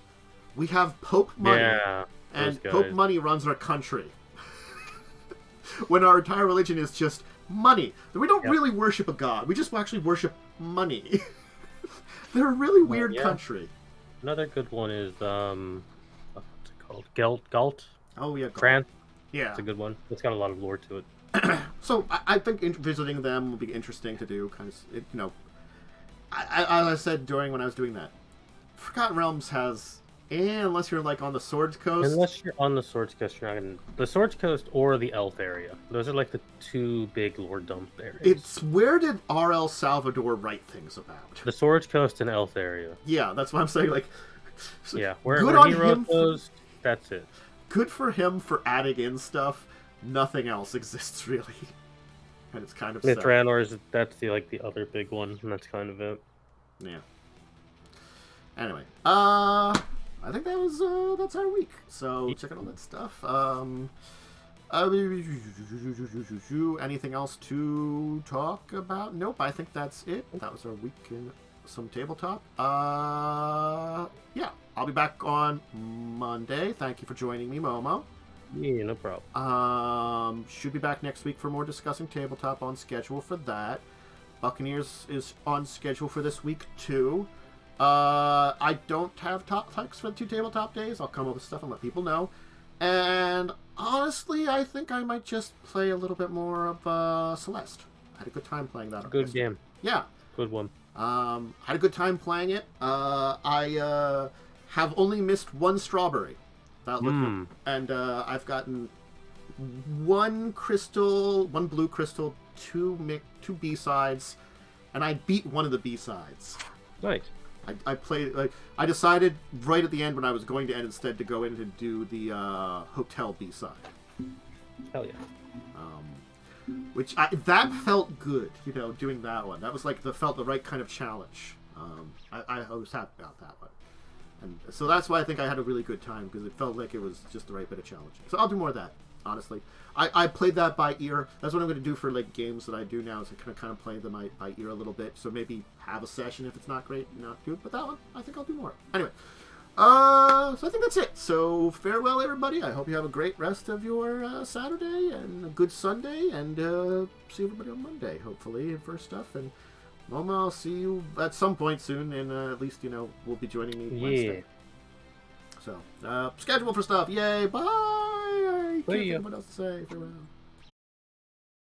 We have Pope Money, and Pope Money runs our country. When our entire religion is just money. We don't really worship a god. We just actually worship money. They're a really weird country. Another good one is, what's it called? Galt? Oh, yeah. France? Yeah. It's a good one. It's got a lot of lore to it. So, I think visiting them will be interesting to do, because, you know, as I said when I was doing that, Forgotten Realms has... unless you're, like, on the Swords Coast. Unless you're on the Swords Coast, you're not going to... The Swords Coast or the Elf area. Those are, like, the 2 big lore dump areas. It's... Where did R.L. Salvador write things about? The Swords Coast and Elf area. Yeah, that's what I'm saying, like... Yeah, where he wrote those, that's it. Good for him for adding in stuff. Nothing else exists, really. And it's kind of sad. Mithranor, that's the other big one, and that's kind of it. Yeah. Anyway, I think that's our week. So check out all that stuff. Anything else to talk about? Nope, I think that's it. That was our week in some tabletop. Yeah, I'll be back on Monday. Thank you for joining me, Momo. Yeah, no problem. Should be back next week for more Discussing Tabletop on schedule for that. Buccaneers is on schedule for this week too. I don't have top picks for the 2 tabletop days. I'll come up with stuff and let people know. And honestly, I think I might just play a little bit more of Celeste. I had a good time playing that. Good game. Yeah. Good one. Had a good time playing it. I have only missed 1 strawberry. And I've gotten 1 crystal, 1 blue crystal, 2 B-sides, and I beat one of the B-sides. Nice. I played, like, I decided right at the end when I was going to end instead to go in to do the hotel B-side. Hell yeah. That felt good, you know, doing that one. That was like felt the right kind of challenge. I was happy about that one. And so that's why I think I had a really good time, because it felt like it was just the right bit of challenging. So I'll do more of that. honestly. I played that by ear. That's what I'm going to do for like games that I do now, is I kind of play them by ear a little bit. So maybe have a session if it's not great, not good. But that one, I think I'll do more. Anyway, so I think that's it. So farewell, everybody. I hope you have a great rest of your Saturday and a good Sunday, and see everybody on Monday, hopefully, for stuff. And Momo, I'll see you at some point soon, and at least, will be joining me Wednesday. So, schedule for stuff. Yay, bye! I can't think of what else to say. Farewell.